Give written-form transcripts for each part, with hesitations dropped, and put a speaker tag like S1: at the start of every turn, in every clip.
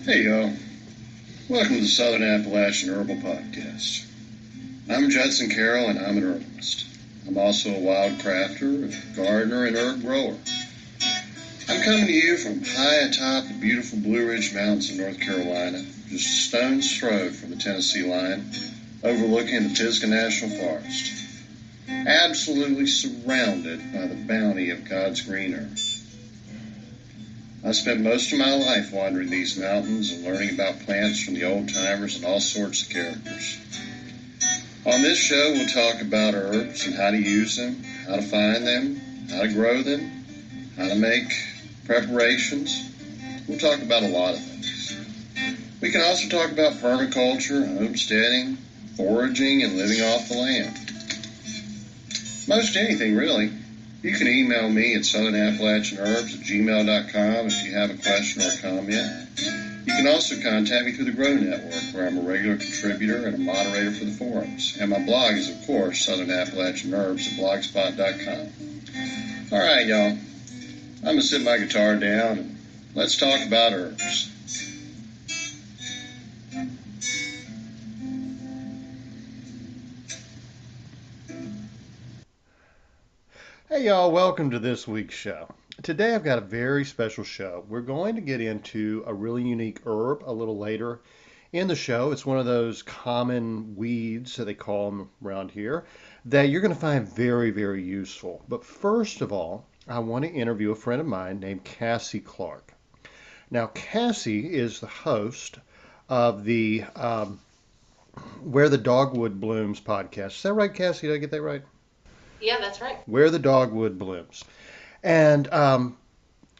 S1: Hey y'all, welcome to the Southern Appalachian Herbal Podcast. I'm Judson Carroll and I'm an herbalist. I'm also a wild crafter, a gardener, and herb grower. I'm coming to you from high atop the beautiful Blue Ridge Mountains of North Carolina, just a stone's throw from the Tennessee line, overlooking the Pisgah National Forest. Absolutely surrounded by the bounty of God's green earth. I spent most of my life wandering these mountains and learning about plants from the old-timers and all sorts of characters. On this show, we'll talk about herbs and how to use them, how to find them, how to grow them, how to make preparations. We'll talk about a lot of things. We can also talk about permaculture, homesteading, foraging, and living off the land. Most anything, really. You can email me at southernappalachianherbs@gmail.com if you have a question or a comment. You can also contact me through the Grow Network, where I'm a regular contributor and a moderator for the forums. And my blog is, of course, southernappalachianherbs@blogspot.com. All right, y'all. I'm going to sit my guitar down and let's talk about herbs.
S2: Hey y'all, welcome to this week's show. Today I've got a very special show. We're going to get into a really unique herb a little later in the show. It's one of those common weeds, so they call them around here, that you're going to find very, very useful. But first of all, I want to interview a friend of mine named Cassie Clark. Now, Cassie is the host of the Where The Dogwood Blooms podcast. Is that right, Cassie? Did I get that right?
S3: Yeah, that's right.
S2: Where the Dogwood Blooms. And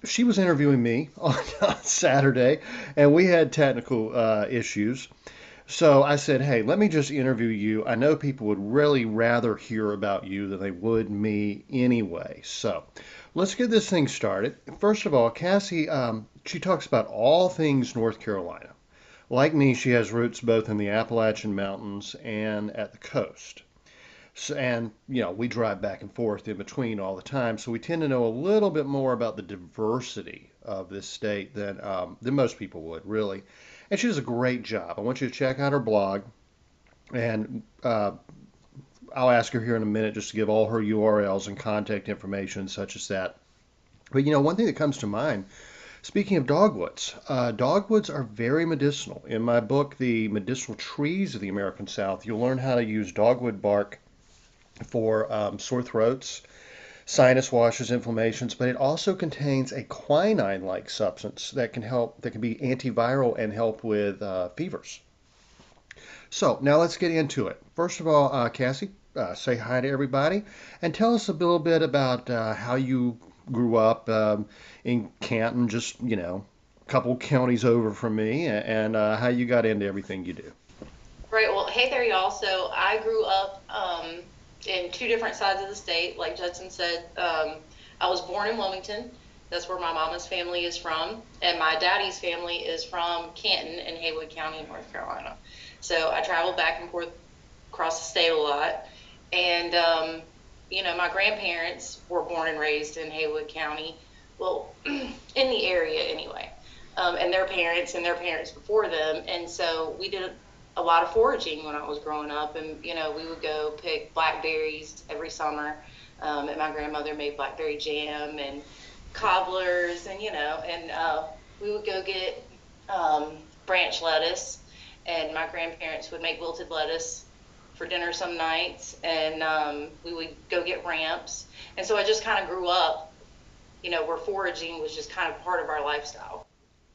S2: she was interviewing me on Saturday, and we had technical issues. So I said, hey, let me just interview you. I know people would really rather hear about you than they would me anyway. So let's get this thing started. First of all, Cassie, she talks about all things North Carolina. Like me, she has roots both in the Appalachian Mountains and at the coast. So, and we drive back and forth in between all the time, so we tend to know a little bit more about the diversity of this state than most people would, really. And she does a great job. I want you to check out her blog, and I'll ask her here in a minute just to give all her URLs and contact information such as that. But one thing that comes to mind, speaking of dogwoods, dogwoods are very medicinal. In my book, The Medicinal Trees of the American South, you'll learn how to use dogwood bark for sore throats, sinus washes, inflammations, but it also contains a quinine-like substance that can be antiviral and help with fevers. So now let's get into it. First of all, Cassie, say hi to everybody and tell us a little bit about how you grew up in Canton, just, a couple counties over from me, and how you got into everything you do.
S3: Right. Well, hey there, y'all. So I grew up in two different sides of the state. Like Judson said, I was born in Wilmington. That's where my mama's family is from. And my daddy's family is from Canton in Haywood County, North Carolina. So I traveled back and forth across the state a lot. And, my grandparents were born and raised in Haywood County. Well, in the area anyway. And their parents before them. And so we did a lot of foraging when I was growing up, and we would go pick blackberries every summer, and my grandmother made blackberry jam and cobblers, and we would go get branch lettuce, and my grandparents would make wilted lettuce for dinner some nights, and we would go get ramps, and so I just kind of grew up, where foraging was just kind of part of our lifestyle.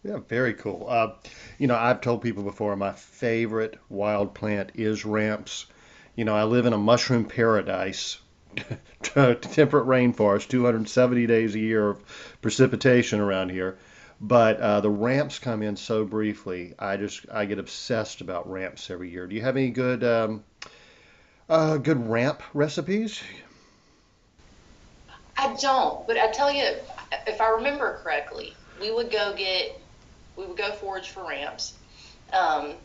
S2: Yeah, very cool. I've told people before my favorite wild plant is ramps. I live in a mushroom paradise, temperate rainforest, 270 days a year of precipitation around here. But the ramps come in so briefly. I get obsessed about ramps every year. Do you have any good ramp recipes?
S3: I don't, but I tell you, if I remember correctly, we would go forage for ramps. And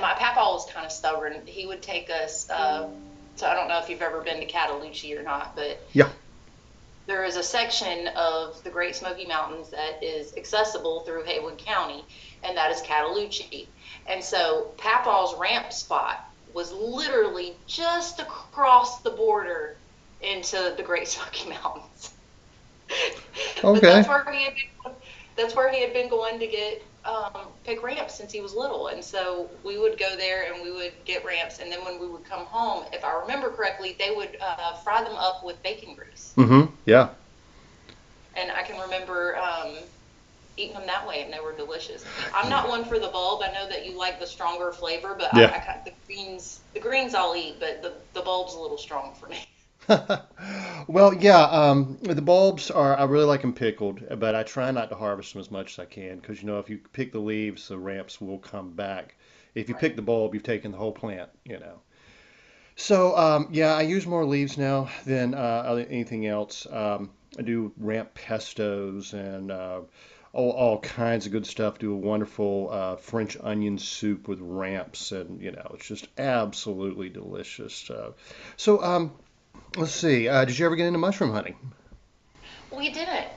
S3: my papa was kind of stubborn. He would take us, so I don't know if you've ever been to Cataloochee or not, but
S2: Yeah.
S3: there is a section of the Great Smoky Mountains that is accessible through Haywood County, and that is Cataloochee. And so Papaw's ramp spot was literally just across the border into the Great Smoky Mountains.
S2: Okay.
S3: But that's where he had been going to get pick ramps since he was little, and so we would go there and we would get ramps, and then when we would come home, if I remember correctly, they would fry them up with bacon grease.
S2: Mm-hmm. Yeah.
S3: And I can remember eating them that way, and they were delicious. I'm not one for the bulb. I know that you like the stronger flavor, but
S2: Yeah.
S3: the greens I'll eat, but the bulb's a little strong for me.
S2: Well, yeah, the bulbs I really like them pickled, but I try not to harvest them as much as I can because, if you pick the leaves, the ramps will come back. If you
S3: Right.
S2: pick the bulb, you've taken the whole plant. So, yeah, I use more leaves now than anything else. I do ramp pestos and all kinds of good stuff. Do a wonderful French onion soup with ramps, and, it's just absolutely delicious. So, let's see. Did you ever get into mushroom hunting?
S3: We didn't.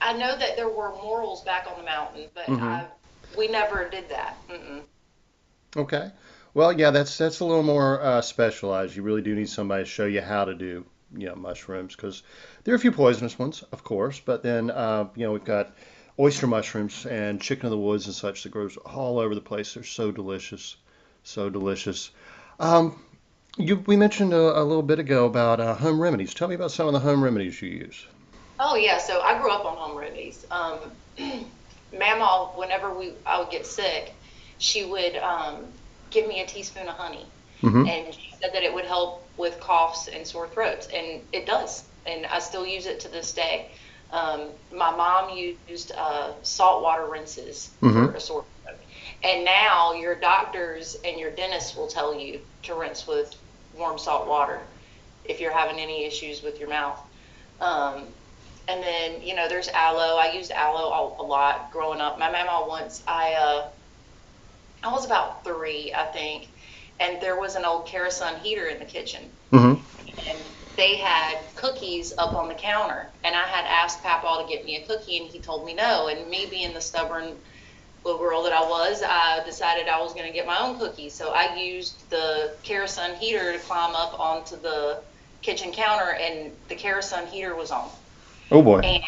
S3: I know that there were morels back on the mountain, but
S2: Hmm.
S3: we never did that. Mm-mm.
S2: Okay. Well, yeah, that's a little more specialized. You really do need somebody to show you how to do, mushrooms because there are a few poisonous ones, of course, but then we've got oyster mushrooms and chicken of the woods and such that grows all over the place. They're so delicious, so delicious. Um, we mentioned a little bit ago about home remedies. Tell me about some of the home remedies you use.
S3: Oh yeah, so I grew up on home remedies. Mama, whenever I would get sick, she would give me a teaspoon of honey,
S2: Hmm.
S3: and she said that it would help with coughs and sore throats, and it does. And I still use it to this day. My mom used saltwater rinses for
S2: Hmm.
S3: a sore throat, and now your doctors and your dentists will tell you to rinse with warm salt water if you're having any issues with your mouth. Um, and then, there's aloe. I used aloe a lot growing up. My mama once, I was about 3, I think, and there was an old kerosene heater in the kitchen,
S2: Hmm.
S3: and they had cookies up on the counter, and I had asked Papa to get me a cookie, and he told me no. And me being the stubborn little girl that I was, I decided I was going to get my own cookies. So I used the kerosene heater to climb up onto the kitchen counter, and the kerosene heater was on.
S2: Oh boy.
S3: And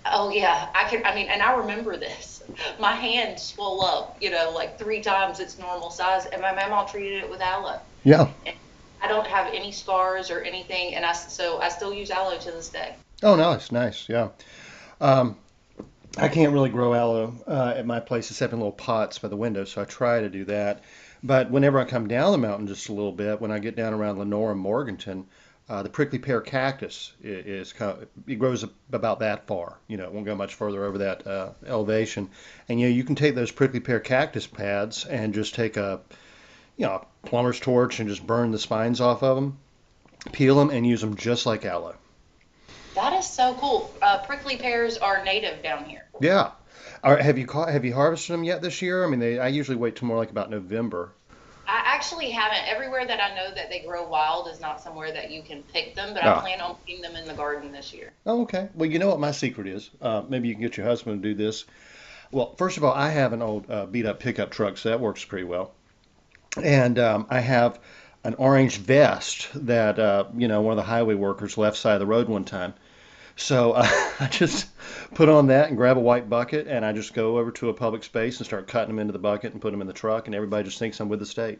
S3: oh yeah, and I remember this. My hand swelled up, like 3 times its normal size, and my mama treated it with aloe.
S2: Yeah.
S3: And I don't have any scars or anything, and so I still use aloe to this day.
S2: Oh, nice, nice. Yeah. Um, I can't really grow aloe at my place except in little pots by the window, so I try to do that. But whenever I come down the mountain just a little bit, when I get down around Lenore and Morganton, the prickly pear cactus it grows about that far. It won't go much further over that elevation. And you can take those prickly pear cactus pads and just take a plumber's torch and just burn the spines off of them, peel them, and use them just like aloe.
S3: That is so cool. Prickly pears are native down here.
S2: Yeah. Have you harvested them yet this year? I mean, I usually wait till more like about November.
S3: I actually haven't. Everywhere that I know that they grow wild is not somewhere that you can pick them, but I
S2: Ah.
S3: plan on putting them in the garden this year.
S2: Oh, okay. Well, you know what my secret is? Maybe you can get your husband to do this. Well, first of all, I have an old beat up pickup truck, so that works pretty well. And I have an orange vest that one of the highway workers left side of the road one time. So I just put on that and grab a white bucket, and I just go over to a public space and start cutting them into the bucket and put them in the truck, and everybody just thinks I'm with the state.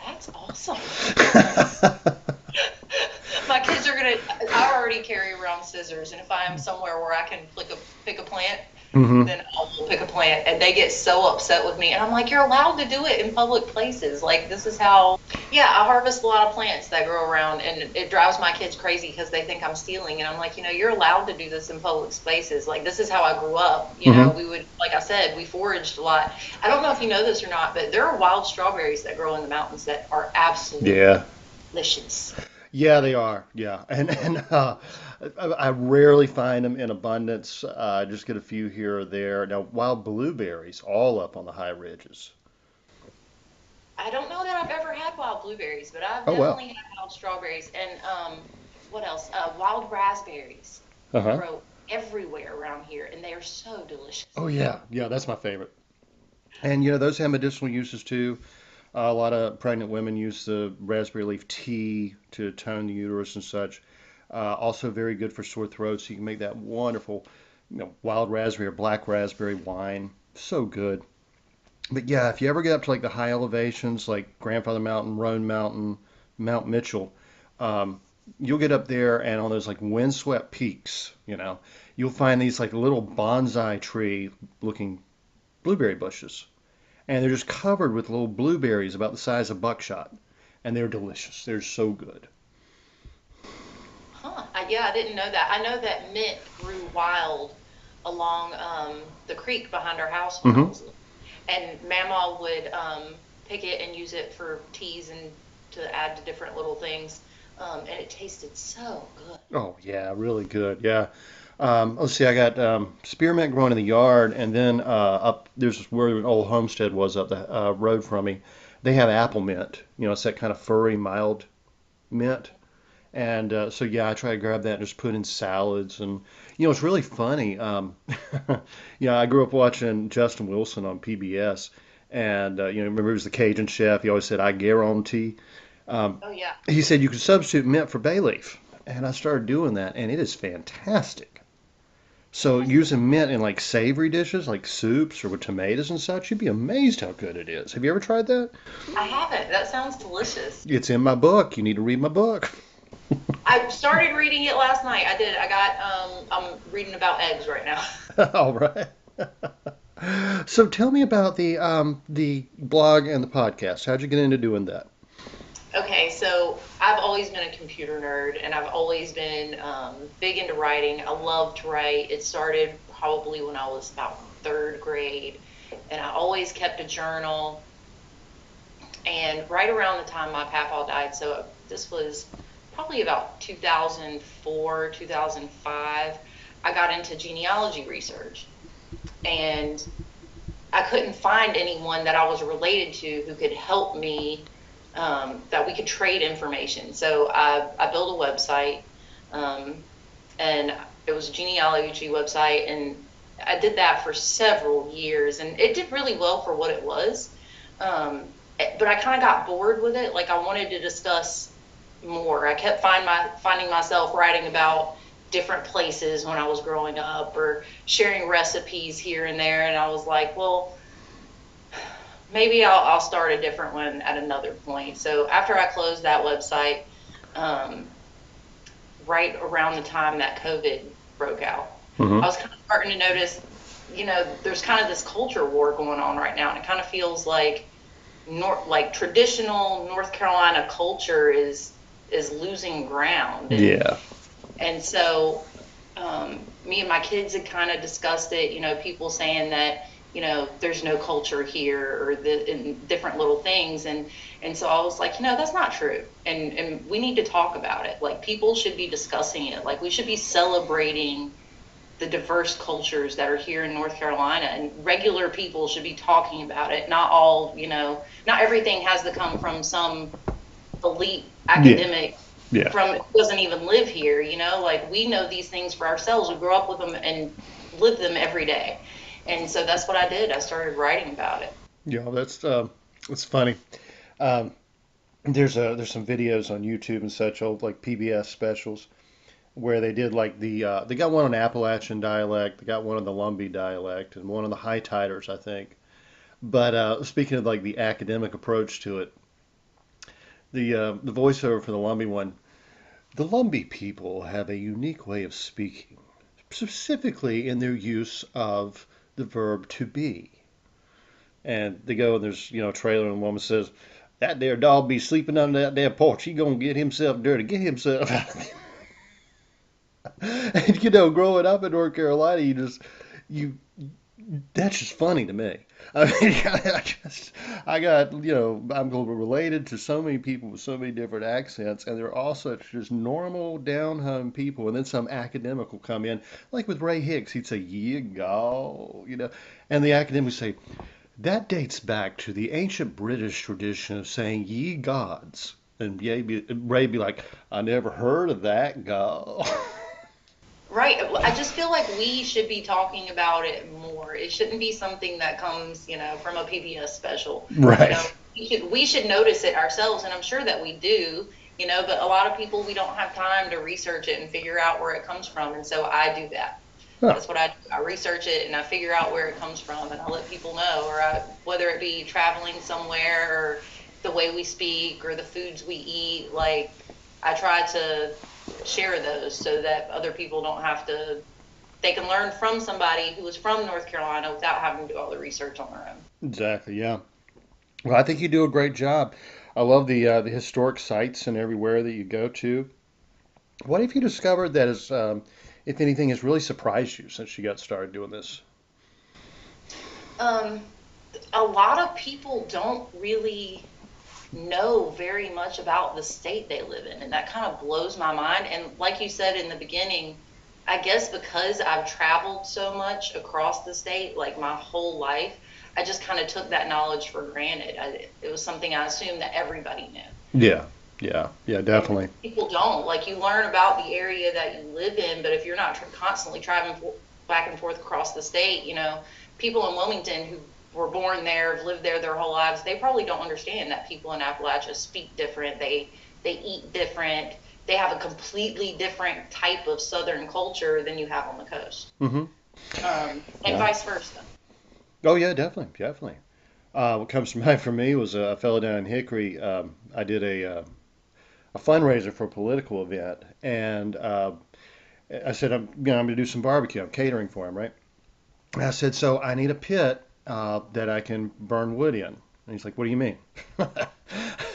S3: That's awesome. My kids are gonna. I already carry around scissors, and if I am somewhere where I can pick a plant,
S2: Hmm.
S3: then I'll pick a plant. And they get so upset with me, and I'm like, "You're allowed to do it in public places. Like this is how." Yeah, I harvest a lot of plants that grow around, and it drives my kids crazy because they think I'm stealing. And I'm like, you're allowed to do this in public spaces. Like this is how I grew up.
S2: Hmm.
S3: We would, like I said, we foraged a lot. I don't know if you know this or not, but there are wild strawberries that grow in the mountains that are absolutely
S2: Yeah.
S3: delicious.
S2: Yeah, they are. Yeah, and I rarely find them in abundance. I just get a few here or there. Now, wild blueberries all up on the high ridges.
S3: I don't know that I've ever had wild blueberries, but I've
S2: Oh well.
S3: definitely had wild strawberries. And what else? Wild raspberries
S2: Uh-huh.
S3: grow everywhere around here, and they are so delicious.
S2: Oh yeah, yeah, that's my favorite. And those have medicinal uses too. A lot of pregnant women use the raspberry leaf tea to tone the uterus and such. Also very good for sore throats. You can make that wonderful, wild raspberry or black raspberry wine. So good. But yeah, if you ever get up to like the high elevations, like Grandfather Mountain, Roan Mountain, Mount Mitchell, um, you'll get up there and on those like windswept peaks, you'll find these like little bonsai tree looking blueberry bushes. And they're just covered with little blueberries about the size of buckshot. And they're delicious. They're so good.
S3: Huh. Yeah, I didn't know that. I know that mint grew wild along the creek behind our house when I
S2: Hmm.
S3: was little. And Mama would pick it and use it for teas and to add to different little things. And it tasted so good.
S2: Oh, yeah, really good. Yeah. Let's see, I got spearmint growing in the yard, and then up there's where an old homestead was up the road from me. They have apple mint. It's that kind of furry, mild mint. And so, yeah, I try to grab that and just put in salads. And, it's really funny. I grew up watching Justin Wilson on PBS. And, remember he was the Cajun chef. He always said, I guarantee. Um,
S3: Oh, yeah.
S2: he said you could substitute mint for bay leaf. And I started doing that, and it is fantastic. So using mint in like savory dishes, like soups or with tomatoes and such, you'd be amazed how good it is. Have you ever tried that?
S3: I haven't. That sounds delicious.
S2: It's in my book. You need to read my book.
S3: I started reading it last night. I did. I'm reading about eggs right now.
S2: All right. So tell me about the blog and the podcast. How'd you get into doing that?
S3: Okay, so I've always been a computer nerd, and I've always been big into writing. I love to write. It started probably when I was about third grade, and I always kept a journal. And right around the time my papa died, so this was probably about 2004, 2005, I got into genealogy research. And I couldn't find anyone that I was related to who could help me, that we could trade information. So I built a website, um, and it was a genealogy website, and I did that for several years, and it did really well for what it was. Um, but I kind of got bored with it. Like I wanted to discuss more. I kept finding myself writing about different places when I was growing up, or sharing recipes here and there. And I was like, well, maybe I'll start a different one at another point. So after I closed that website, um, right around the time that COVID broke out, I
S2: Hmm.
S3: was kind of starting to notice, there's kind of this culture war going on right now, and it kind of feels like like traditional North Carolina culture is losing ground,
S2: Yeah.
S3: and so me and my kids had kind of discussed it. People saying that there's no culture here, or and different little things, and so I was like, that's not true, and we need to talk about it. Like people should be discussing it. Like we should be celebrating the diverse cultures that are here in North Carolina, and regular people should be talking about it. Not all, not everything has to come from some elite
S2: Yeah.
S3: academic
S2: Yeah.
S3: from who doesn't even live here, like we know these things for ourselves. We grow up with them and live them every day. And so that's what I did. I started writing about it.
S2: Yeah. That's funny. Um, there's some videos on YouTube and such old like PBS specials where they did like they got one on Appalachian dialect, they got one on the Lumbee dialect, and one on the High Tiders, I think. But speaking of like the academic approach to it, the voiceover for the Lumbee one, the Lumbee people have a unique way of speaking, specifically in their use of the verb to be. And they go and there's a trailer and the woman says, "That there dog be sleeping under that there porch. He gonna get himself dirty. Get himself out of there." And growing up in North Carolina, you that's just funny to me. I mean, I got, I'm related to so many people with so many different accents, and they're all such just normal, down home people. And then some academic will come in, like with Ray Hicks, he'd say, "Yeah, go," and the academic would say, "That dates back to the ancient British tradition of saying ye gods." And Ray'd be like, I never heard of that guy.
S3: Right. Well, I just feel like we should be talking about it more. It shouldn't be something that comes, from a PBS special. You know,
S2: Right.
S3: we should notice it ourselves, and I'm sure that we do, but a lot of people, we don't have time to research it and figure out where it comes from. And so I do that.
S2: Huh.
S3: That's what I do. I research it and I figure out where it comes from, and I let people know, whether it be traveling somewhere or the way we speak or the foods we eat. Like, I try to share those so that other people don't have to, they can learn from somebody who is from North Carolina without having to do all the research on their own.
S2: Exactly. Yeah. Well, I think you do a great job. I love the historic sites and everywhere that you go to. What have you discovered that is, if anything, has really surprised you since you got started doing this?
S3: Um, a lot of people don't really know very much about the state they live in, and that kind of blows my mind. And like you said in the beginning, I guess because I've traveled so much across the state, like my whole life, I just kind of took that knowledge for granted. It was something I assumed that everybody knew.
S2: Yeah. Yeah. Yeah.
S3: And
S2: Definitely.
S3: people don't. Like, you learn about the area that you live in, but if you're not constantly traveling back and forth across the state, people in Wilmington who were born there, have lived there their whole lives, they probably don't understand that people in Appalachia speak different. They eat different. They have a completely different type of Southern culture than you have on the coast,
S2: Hmm.
S3: and
S2: Yeah.
S3: vice versa.
S2: Oh yeah. Definitely. Definitely. What comes to mind for me was a fellow down in Hickory. I did a fundraiser for a political event, and I said, I'm going to do some barbecue. I'm catering for him, right? And I said, so I need a pit that I can burn wood in. And he's like, what do you mean?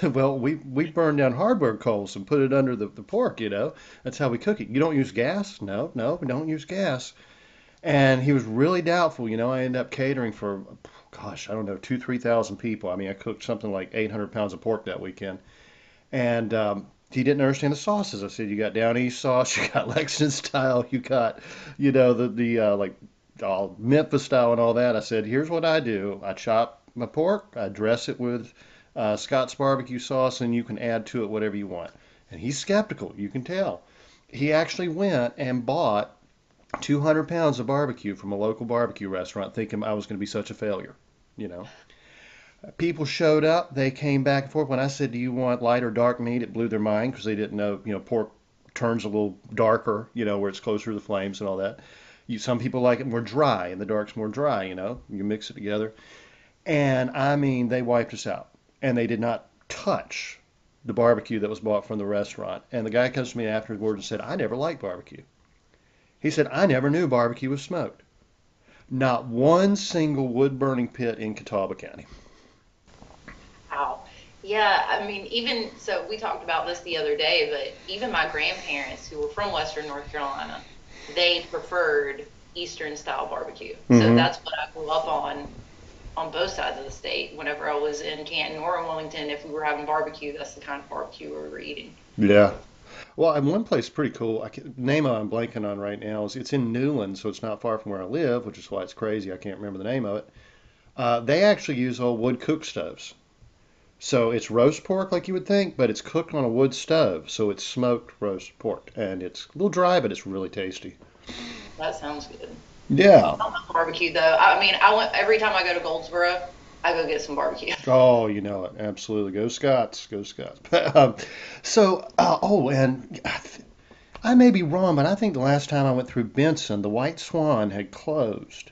S2: Well, we burn down hardwood coals and put it under the pork, you know. That's how we cook it. You don't use gas? No, no, we don't use gas. And he was really doubtful. I ended up catering for, gosh, I don't know, 3,000 people. I mean, I cooked something like 800 pounds of pork that weekend. And he didn't understand the sauces. I said, you got down east sauce, you got Lexington style, you got, the like all Memphis style and all that. I said, here's what I do. I chop my pork, I dress it with Scott's barbecue sauce, and you can add to it whatever you want. And he's skeptical, you can tell. He actually went and bought 200 pounds of barbecue from a local barbecue restaurant, thinking I was going to be such a failure, you know. People showed up. They came back and forth. When I said, "Do you want light or dark meat?" It blew their mind because they didn't know. Pork turns a little darker. Where it's closer to the flames and all that. Some people like it more dry, and the dark's more dry. You mix it together, and I mean, they wiped us out, and they did not touch the barbecue that was bought from the restaurant. And the guy comes to me afterward and said, "I never liked barbecue." He said, "I never knew barbecue was smoked. Not one single wood burning pit in Catawba County."
S3: Wow. Yeah, I mean, even so, we talked about this the other day, but even my grandparents, who were from Western North Carolina, they preferred Eastern style barbecue. So
S2: Hmm.
S3: that's what I grew up on both sides of the state. Whenever I was in Canton or in Wilmington, if we were having barbecue, that's the kind of barbecue we were eating.
S2: Yeah. Well, and one place pretty cool. Name I'm blanking on right now is it's in Newland, so it's not far from where I live, which is why it's crazy. I can't remember the name of it. They actually use old wood cook stoves. So it's roast pork like you would think, but it's cooked on a wood stove. So it's smoked roast pork, and it's a little dry, but it's really tasty.
S3: That sounds good.
S2: Yeah.
S3: I love barbecue though. I mean, I went every time I go to Goldsboro, I go get some barbecue.
S2: Oh, you know it. Absolutely. Go Scots. Go Scots. And I may be wrong, but I think the last time I went through Benson, the White Swan had closed.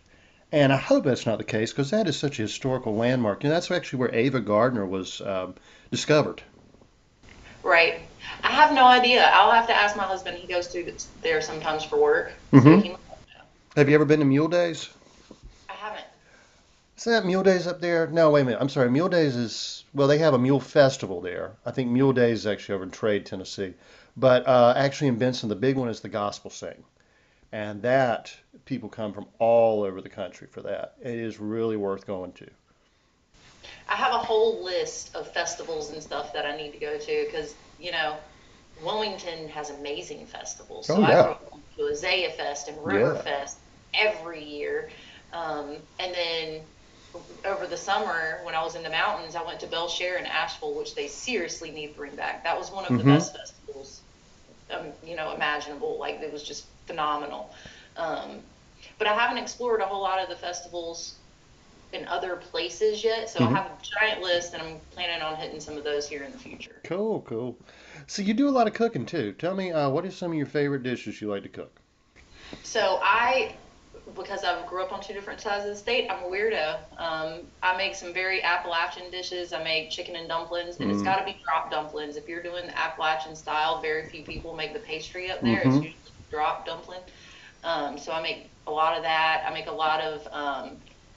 S2: And I hope that's not the case because that is such a historical landmark. And that's actually where Ava Gardner was discovered.
S3: Right. I have no idea. I'll have to ask my husband. He goes through there sometimes for work, so
S2: Hmm.
S3: he.
S2: Have you ever been to Mule Days?
S3: I haven't.
S2: Is that Mule Days up there? No, wait a minute. I'm sorry. Mule Days is, well, they have a Mule Festival there. I think Mule Days is actually over in Trade, Tennessee. But actually in Benson, the big one is the Gospel Sing. And that, people come from all over the country for that. It is really worth going to.
S3: I have a whole list of festivals and stuff that I need to go to because, Wilmington has amazing festivals. So
S2: Oh,
S3: I grew
S2: yeah.
S3: up going to Azalea Fest and
S2: Yeah.
S3: Riverfest every year. And then over the summer when I was in the mountains, I went to Belshare and Asheville, which they seriously need to bring back. That was one of the
S2: Mm-hmm.
S3: best festivals, imaginable. Like, it was just phenomenal. Um, but I haven't explored a whole lot of the festivals in other places yet, so I
S2: Mm-hmm.
S3: have a giant list, and I'm planning on hitting some of those here in the future.
S2: Cool, cool. So you do a lot of cooking too. Tell me, what are some of your favorite dishes you like to cook?
S3: So because I grew up on two different sides of the state, I'm a weirdo. I make some very Appalachian dishes. I make chicken and dumplings, and it's
S2: Mm.
S3: got to be drop dumplings. If you're doing the Appalachian style, very few people make the pastry up there. It's
S2: Mm-hmm.
S3: usually drop dumpling. So I make a lot of that. I make a lot of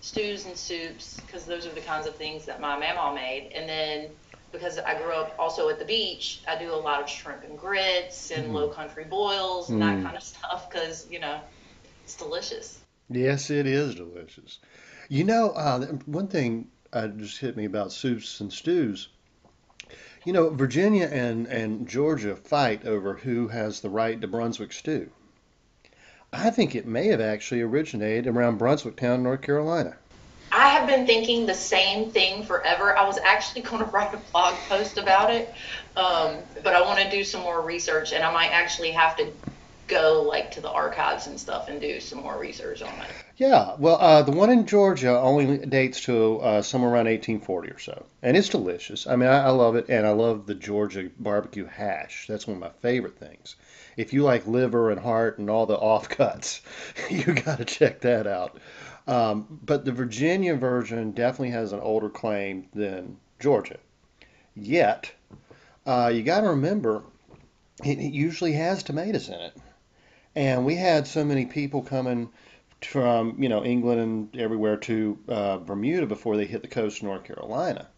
S3: stews and soups because those are the kinds of things that my mama made. And then because I grew up also at the beach, I do a lot of shrimp and grits and
S2: Mm.
S3: low country boils and that
S2: Mm.
S3: kind of stuff because, it's delicious.
S2: Yes, it is delicious. One thing just hit me about soups and stews. Virginia and Georgia fight over who has the right to Brunswick stew. I think it may have actually originated around Brunswicktown, North Carolina.
S3: I have been thinking the same thing forever. I was actually going to write a blog post about it, but I want to do some more research, and I might actually have to go like to the archives and stuff and do some more research on it.
S2: Yeah, well, the one in Georgia only dates to somewhere around 1840 or so, and it's delicious. I mean, I love it, and I love the Georgia barbecue hash. That's one of my favorite things. If you like liver and heart and all the offcuts, you got to check that out. But the Virginia version definitely has an older claim than Georgia. Yet, you got to remember, it usually has tomatoes in it. And we had so many people coming from England and everywhere to Bermuda before they hit the coast of North Carolina.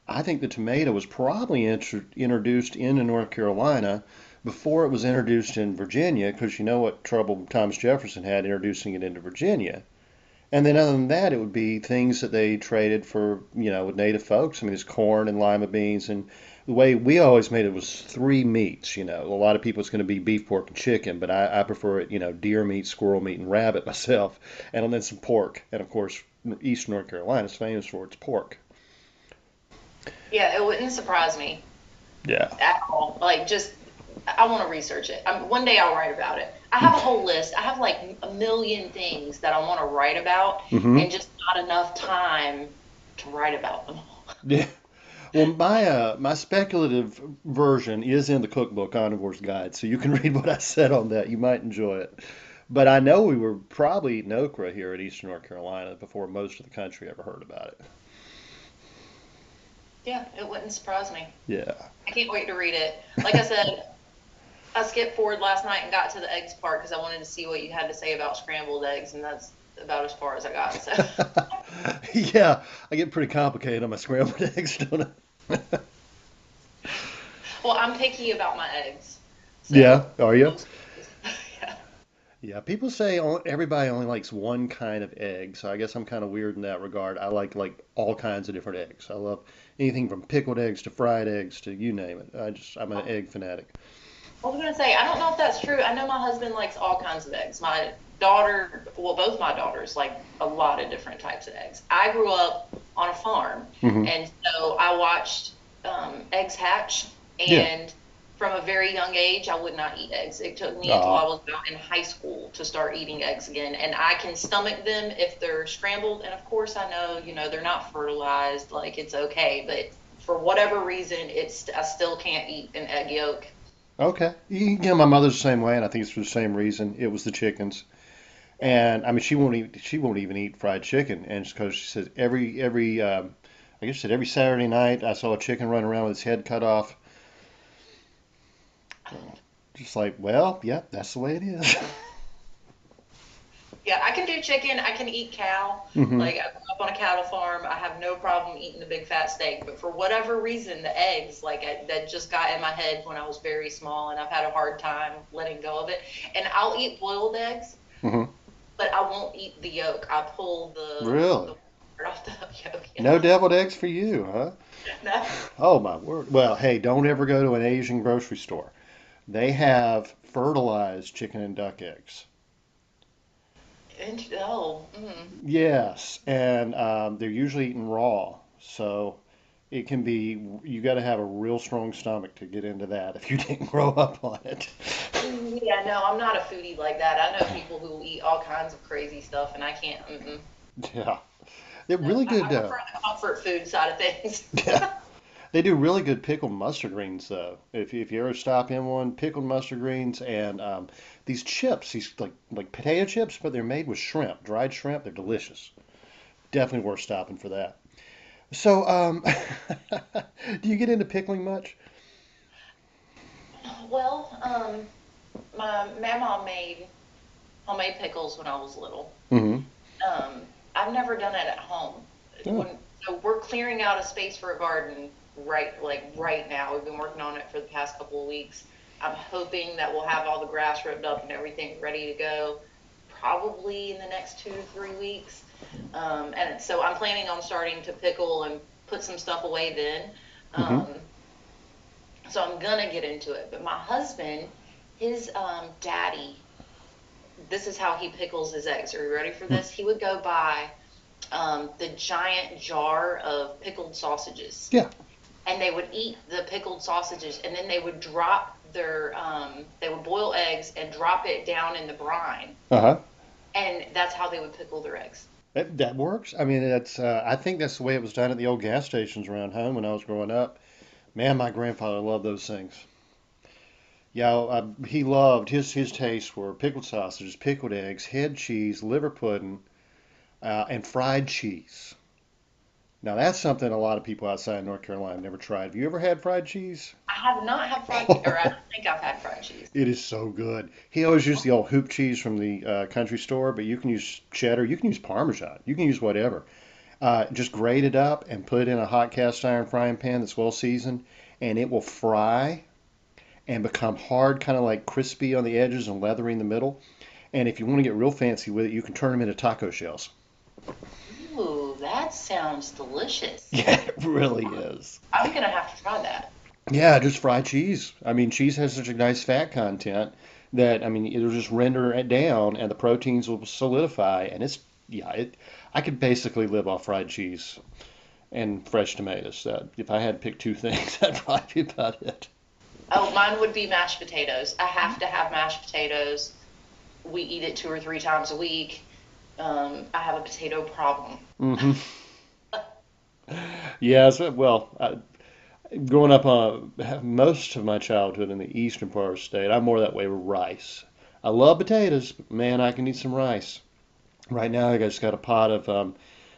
S2: I think the tomato was probably introduced into North Carolina before it was introduced in Virginia, because you know what trouble Thomas Jefferson had introducing it into Virginia. And then other than that, it would be things that they traded for, with native folks. I mean, there's corn and lima beans, and the way we always made it was three meats. A lot of people it's going to be beef, pork, and chicken, but I prefer it, deer meat, squirrel meat, and rabbit myself, and then some pork. And of course, East North Carolina is famous for its pork.
S3: Yeah, it wouldn't surprise me
S2: Yeah.
S3: at all. Like, just, I want to research it. One day I'll write about it. I have a whole list. I have like a million things that I want to write about,
S2: Mm-hmm.
S3: and just not enough time to write about them all.
S2: Yeah. Well, my speculative version is in the cookbook Omnivore's Guide, so you can read what I said on that. You might enjoy it. But I know we were probably eating okra here in Eastern North Carolina before most of the country ever heard about it.
S3: Yeah, it wouldn't surprise me.
S2: Yeah.
S3: I can't wait to read it. Like I said, I skipped forward last night and got to the eggs part because I wanted to see what you had to say about scrambled eggs, and that's about as far as I got. So,
S2: Yeah, I get pretty complicated on my scrambled eggs, don't I?
S3: well, I'm picky about my eggs.
S2: Yeah,
S3: So,
S2: are you?
S3: most, yeah.
S2: Yeah, people say everybody only likes one kind of egg, so I guess I'm kind of weird in that regard. I like all kinds of different eggs. I love anything from pickled eggs to fried eggs to you name it. I'm an egg fanatic.
S3: I was gonna say, I don't know if that's true. I know my husband likes all kinds of eggs. My daughter, well, both my daughters like a lot of different types of eggs. I grew up on a farm,
S2: Hmm.
S3: and so I watched eggs hatch.
S2: Yeah.
S3: And from a very young age, I would not eat eggs. It took me until I
S2: Ah,
S3: was about in high school to start eating eggs again. And I can stomach them if they're scrambled. And of course, I know, they're not fertilized. Like, it's okay. But for whatever reason, I still can't eat an egg yolk.
S2: okay. My mother's the same way, and I think it's for the same reason. It was the chickens. And I mean, she won't even eat fried chicken, and because she says I guess she said every Saturday night I saw a chicken run around with its head cut off. Just like, well, yeah, that's the way it is.
S3: Yeah, I can do chicken. I can eat cow.
S2: Hmm.
S3: Like, I grew up on a cattle farm. I have no problem eating the big fat steak. But for whatever reason, the eggs, like, that just got in my head when I was very small, and I've had a hard time letting go of it. And I'll eat boiled eggs,
S2: Hmm.
S3: but I won't eat the yolk. I pull
S2: Really?
S3: the part off the yolk.
S2: No deviled eggs for you, huh?
S3: No.
S2: Oh my word. Well, hey, don't ever go to an Asian grocery store. They have fertilized chicken and duck eggs.
S3: Oh,
S2: Yes, and they're usually eaten raw. So it can be, you got to have a real strong stomach to get into that if you didn't grow up on it.
S3: yeah, no, I'm not a foodie like that. I know people who eat all kinds of crazy stuff, and I can't.
S2: Yeah, they're
S3: No,
S2: really
S3: I
S2: good.
S3: prefer the comfort food side of things.
S2: Yeah, they do really good pickled mustard greens though. If you ever stop in one, pickled mustard greens and these chips, these like potato chips, but they're made with shrimp, dried shrimp. They're delicious. Definitely worth stopping for that. So, do you get into pickling much?
S3: Well, my mom made homemade pickles when I was little.
S2: Mm-hmm.
S3: Um, I've never done it at home.
S2: Oh,
S3: So we're clearing out a space for a garden right now. We've been working on it for the past couple of weeks. I'm hoping that we'll have all the grass ripped up and everything ready to go probably in the next 2 to 3 weeks. And so I'm planning on starting to pickle and put some stuff away then.
S2: mm-hmm.
S3: Um, so I'm gonna get into it. But my husband, his daddy, this is how he pickles his eggs. Are you ready for this? He would go buy the giant jar of pickled sausages,
S2: Yeah.
S3: and they would eat the pickled sausages, and then they would they would boil eggs and drop it down in the brine,
S2: Uh-huh.
S3: and that's how they would pickle their eggs.
S2: That works. I mean, that's I think that's the way it was done at the old gas stations around home when I was growing up. Man, my grandfather loved those things. Yeah, he loved his tastes were pickled sausages, pickled eggs, head cheese, liver pudding, and fried cheese. Now that's something a lot of people outside North Carolina have never tried. Have you ever had fried cheese?
S3: I have not had fried, or I don't think I've had fried cheese.
S2: It is so good. He always used the old hoop cheese from the country store, but you can use cheddar, you can use Parmesan, you can use whatever. Just grate it up and put it in a hot cast iron frying pan that's well seasoned, and it will fry and become hard, kind of like crispy on the edges and leathery in the middle. And if you want to get real fancy with it, you can turn them into taco shells.
S3: Ooh, that sounds delicious.
S2: Yeah, it really is.
S3: I'm gonna have to try that.
S2: Yeah, just fried cheese. I mean, cheese has such a nice fat content that, I mean, it'll just render it down and the proteins will solidify. And it's, yeah, I could basically live off fried cheese and fresh tomatoes. If I had to pick two things, that'd probably be about it.
S3: Oh, mine would be mashed potatoes. I have to have mashed potatoes. We eat it 2 or 3 times a week. I have a potato problem.
S2: Hmm. Yeah, so, well, growing up most of my childhood in the eastern part of the state, I'm more that way with rice. I love potatoes, but man, I can eat some rice. Right now, I just got a pot of,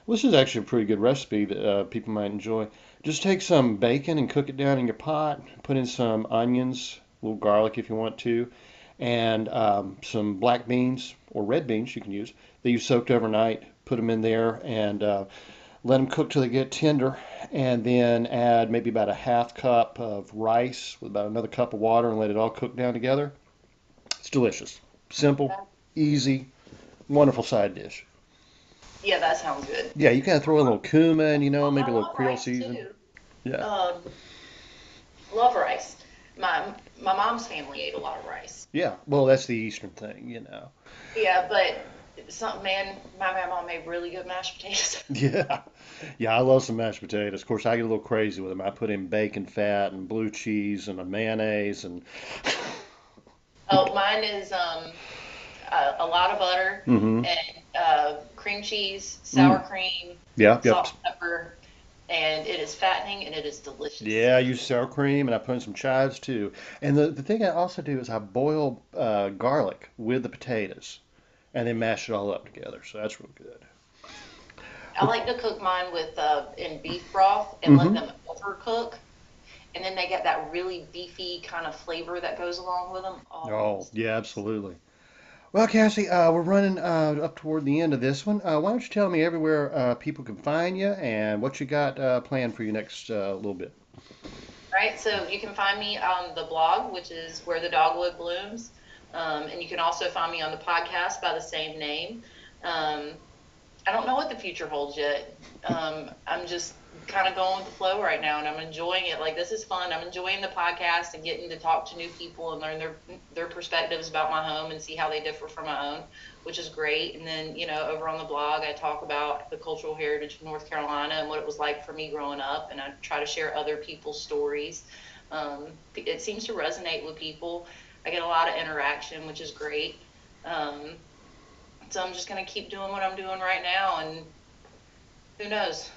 S2: this is actually a pretty good recipe that people might enjoy. Just take some bacon and cook it down in your pot. Put in some onions, a little garlic if you want to, and some black beans or red beans you can use that you soaked overnight. Put them in there and let them cook till they get tender, and then add maybe about a half cup of rice with about another cup of water and let it all cook down together. It's delicious. Simple, easy, wonderful side dish.
S3: Yeah, that sounds good.
S2: Yeah, you kind of throw a little cumin,
S3: Well,
S2: maybe
S3: I
S2: a little
S3: love
S2: Creole
S3: rice
S2: season.
S3: too.
S2: Yeah.
S3: Um, love rice. My mom's family ate a lot of rice.
S2: Yeah. Well, that's the Eastern thing.
S3: Yeah, but my grandma made really good mashed potatoes.
S2: Yeah. Yeah, I love some mashed potatoes. Of course, I get a little crazy with them. I put in bacon fat and blue cheese and a mayonnaise and
S3: Oh, mine is a lot of butter
S2: mm-hmm.
S3: and cream cheese, sour
S2: Mm.
S3: cream,
S2: Yeah, yep.
S3: salt, and pepper, and it is fattening and it is delicious.
S2: Yeah, I use sour cream and I put in some chives too. And the thing I also do is I boil garlic with the potatoes and then mash it all up together. So that's real good.
S3: I like to cook mine with in beef broth and let
S2: Mm-hmm.
S3: them overcook, and then they get that really beefy kind of flavor that goes along with them. Oh,
S2: Oh,
S3: it's
S2: yeah,
S3: delicious.
S2: absolutely. Well, Cassie, we're running up toward the end of this one. Why don't you tell me everywhere people can find you and what you got planned for you next little bit?
S3: Right, so you can find me on the blog, which is Where The Dogwood Blooms, and you can also find me on the podcast by the same name. Um, I don't know what the future holds yet. I'm just kind of going with the flow right now, and I'm enjoying it. Like, this is fun. I'm enjoying the podcast and getting to talk to new people and learn their perspectives about my home and see how they differ from my own, which is great. And then, over on the blog, I talk about the cultural heritage of North Carolina and what it was like for me growing up, and I try to share other people's stories. It seems to resonate with people. I get a lot of interaction, which is great. Um, so I'm just going to keep doing what I'm doing right now, and who knows,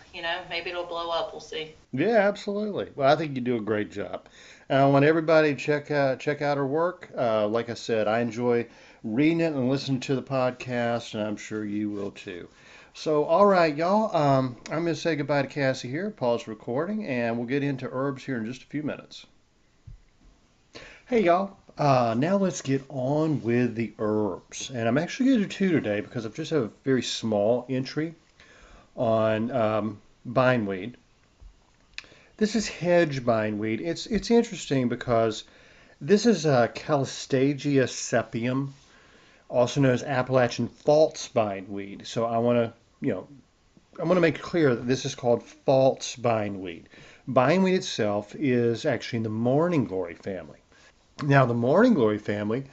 S3: maybe it'll blow up. We'll see.
S2: Yeah, absolutely. Well, I think you do a great job. And I want everybody to check out her work. Like I said, I enjoy reading it and listening to the podcast, and I'm sure you will too. So, all right, y'all. I'm going to say goodbye to Cassie here. Pause recording, and we'll get into herbs here in just a few minutes. Hey, y'all. Now let's get on with the herbs. And I'm actually going to do two today because I've just have a very small entry on bindweed. This is hedge bindweed. It's interesting because this is Calistagia sepium, also known as Appalachian false bindweed. So I want to make clear that this is called false bindweed. Bindweed itself is actually in the morning glory family. Now, the morning glory family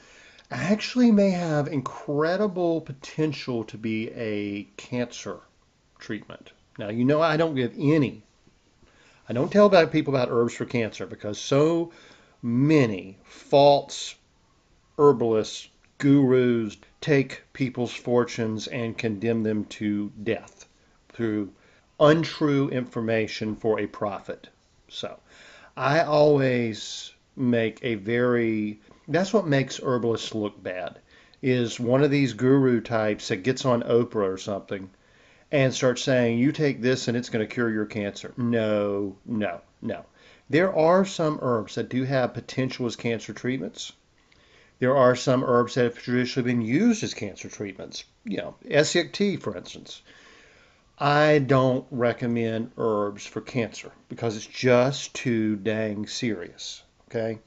S2: actually may have incredible potential to be a cancer treatment. Now, I don't tell about people about herbs for cancer because so many false herbalists, gurus take people's fortunes and condemn them to death through untrue information for a profit. So I always that's what makes herbalists look bad, is one of these guru types that gets on Oprah or something and start saying, you take this and it's going to cure your cancer. No, no, no. There are some herbs that do have potential as cancer treatments. There are some herbs that have traditionally been used as cancer treatments. Essic tea, for instance. I don't recommend herbs for cancer because it's just too dang serious. Okay?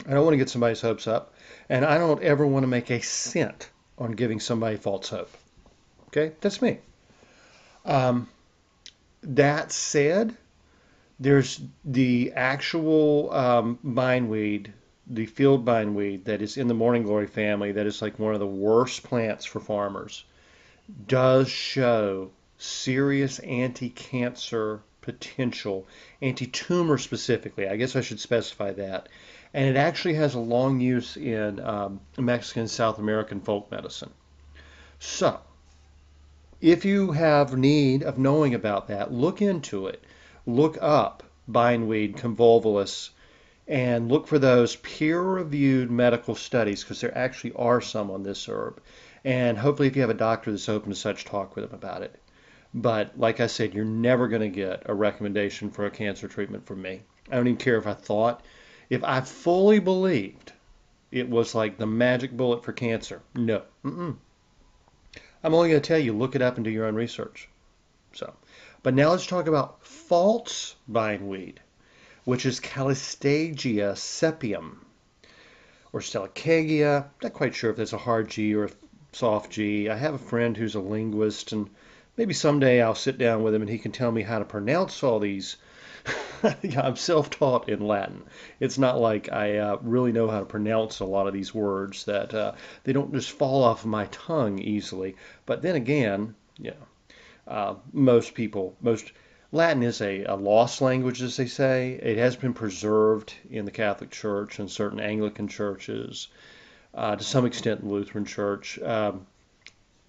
S2: I don't want to get somebody's hopes up, and I don't ever want to make a cent on giving somebody false hope. Okay? That's me. Um, that said, there's the actual bindweed, the field bindweed that is in the morning glory family that is like one of the worst plants for farmers, does show serious anti-cancer potential, anti-tumor specifically. I guess I should specify that. And it actually has a long use in Mexican South American folk medicine. So, if you have need of knowing about that, look into it. Look up bindweed convolvulus and look for those peer-reviewed medical studies because there actually are some on this herb. And hopefully if you have a doctor that's open to such, talk with them about it. But like I said, you're never going to get a recommendation for a cancer treatment from me. I don't even care if I fully believed it was like the magic bullet for cancer. No. Mm-mm. I'm only going to tell you, look it up and do your own research. But now let's talk about false bindweed, which is Calistagia sepium or Stelicagia. Not quite sure if that's a hard G or a soft G. I have a friend who's a linguist, and maybe someday I'll sit down with him and he can tell me how to pronounce all these. I'm self-taught in Latin. It's not like I really know how to pronounce a lot of these words that they don't just fall off my tongue easily. But then again, most Latin is a lost language, as they say. It has been preserved in the Catholic Church and certain Anglican churches, to some extent the Lutheran Church.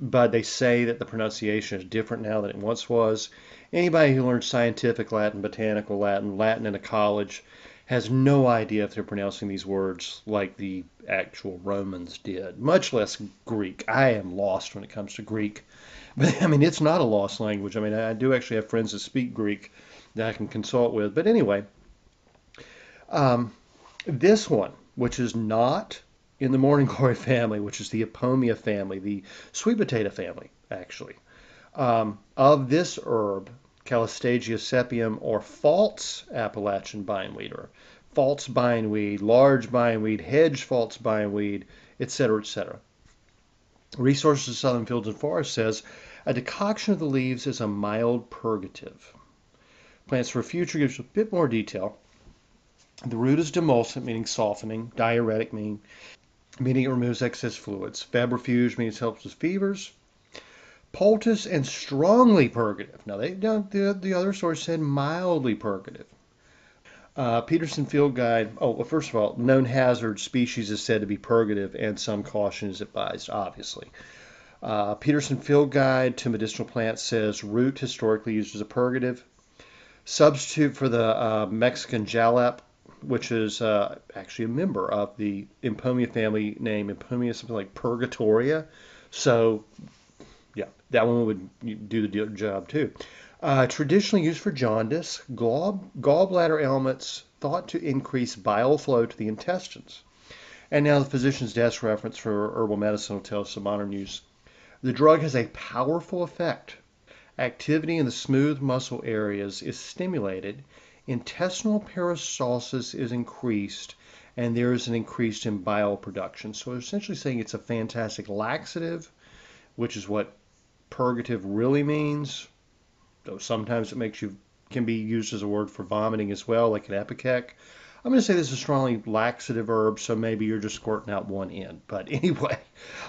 S2: But they say that the pronunciation is different now than it once was. Anybody who learns scientific Latin, botanical Latin, Latin in a college, has no idea if they're pronouncing these words like the actual Romans did, much less Greek. I am lost when it comes to Greek. But I mean, it's not a lost language. I mean, I do actually have friends that speak Greek that I can consult with. But anyway, this one, which is not in the morning glory family, which is the Epomia family, the sweet potato family, actually, of this herb, Calistagia sepium, or false Appalachian bindweed, or false bindweed, large bindweed, hedge false bindweed, etc., etc. Resources of Southern Fields and Forests says a decoction of the leaves is a mild purgative. Plants for Future gives a bit more detail. The root is demulcent, meaning softening. Diuretic, meaning it removes excess fluids. Febrifuge means it helps with fevers. Poultice and strongly purgative. Now, the other source said mildly purgative. Peterson Field Guide. Oh, well, first of all, known hazard species is said to be purgative, and some caution is advised, obviously. Peterson Field Guide to Medicinal Plants says root historically used as a purgative. Substitute for the Mexican jalap, which is actually a member of the Empomia family name. Empomia is something like Purgatoria. So, yeah, that one would do the job too. Traditionally used for jaundice, gallbladder ailments thought to increase bile flow to the intestines. And now the physician's desk reference for herbal medicine will tell us some modern use. The drug has a powerful effect. Activity in the smooth muscle areas is stimulated, intestinal peristalsis is increased, and there is an increase in bile production. So essentially saying it's a fantastic laxative, which is what purgative really means. Though sometimes can be used as a word for vomiting as well, like an epicac. I'm going to say this is a strongly laxative herb, so maybe you're just squirting out one end. But anyway,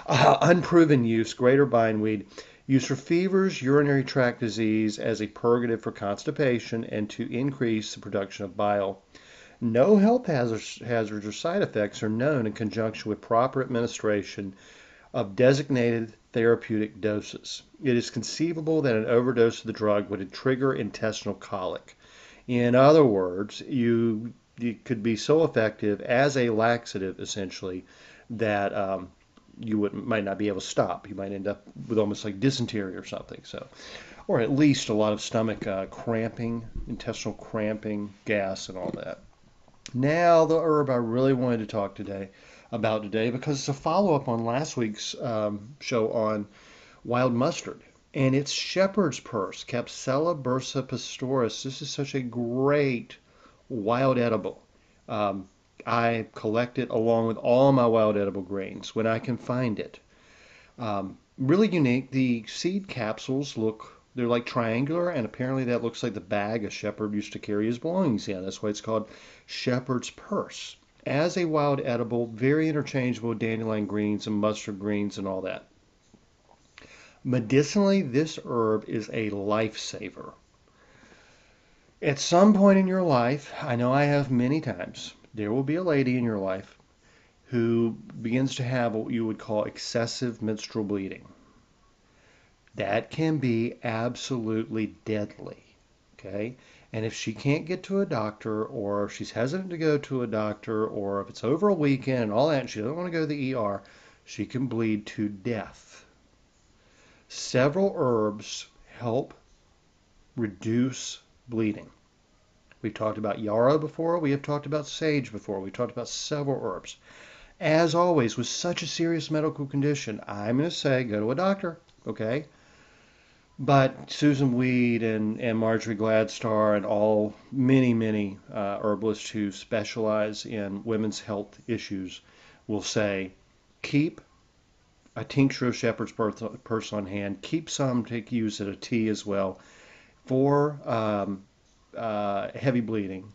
S2: unproven use, greater bindweed, used for fevers, urinary tract disease, as a purgative for constipation, and to increase the production of bile. No health hazards or side effects are known in conjunction with proper administration of designated therapeutic doses. It is conceivable that an overdose of the drug would trigger intestinal colic. In other words, it could be so effective as a laxative, essentially, that you might not be able to stop. You might end up with almost like dysentery or something. So, or at least a lot of stomach cramping, intestinal cramping, gas, and all that. Now, the herb I really wanted to talk about today, because it's a follow-up on last week's show on wild mustard. And it's shepherd's purse, Capsella bursa pastoris. This is such a great wild edible. I collect it along with all my wild edible grains when I can find it. Really unique. The seed capsules they're like triangular, and apparently that looks like the bag a shepherd used to carry his belongings in. That's why it's called shepherd's purse. As a wild edible, very interchangeable with dandelion greens and mustard greens and all that. Medicinally, this herb is a lifesaver. At some point in your life, I know I have many times, there will be a lady in your life who begins to have what you would call excessive menstrual bleeding. That can be absolutely deadly, okay? And if she can't get to a doctor, or if she's hesitant to go to a doctor, or if it's over a weekend and all that, and she doesn't want to go to the ER, she can bleed to death. Several herbs help reduce bleeding. We've talked about yarrow before. We have talked about sage before. We've talked about several herbs. As always, with such a serious medical condition, I'm going to say go to a doctor, okay? But Susan Weed and Marjorie Gladstar and many herbalists who specialize in women's health issues will say, keep a tincture of shepherd's purse on hand. Keep some to use at a tea as well. For heavy bleeding,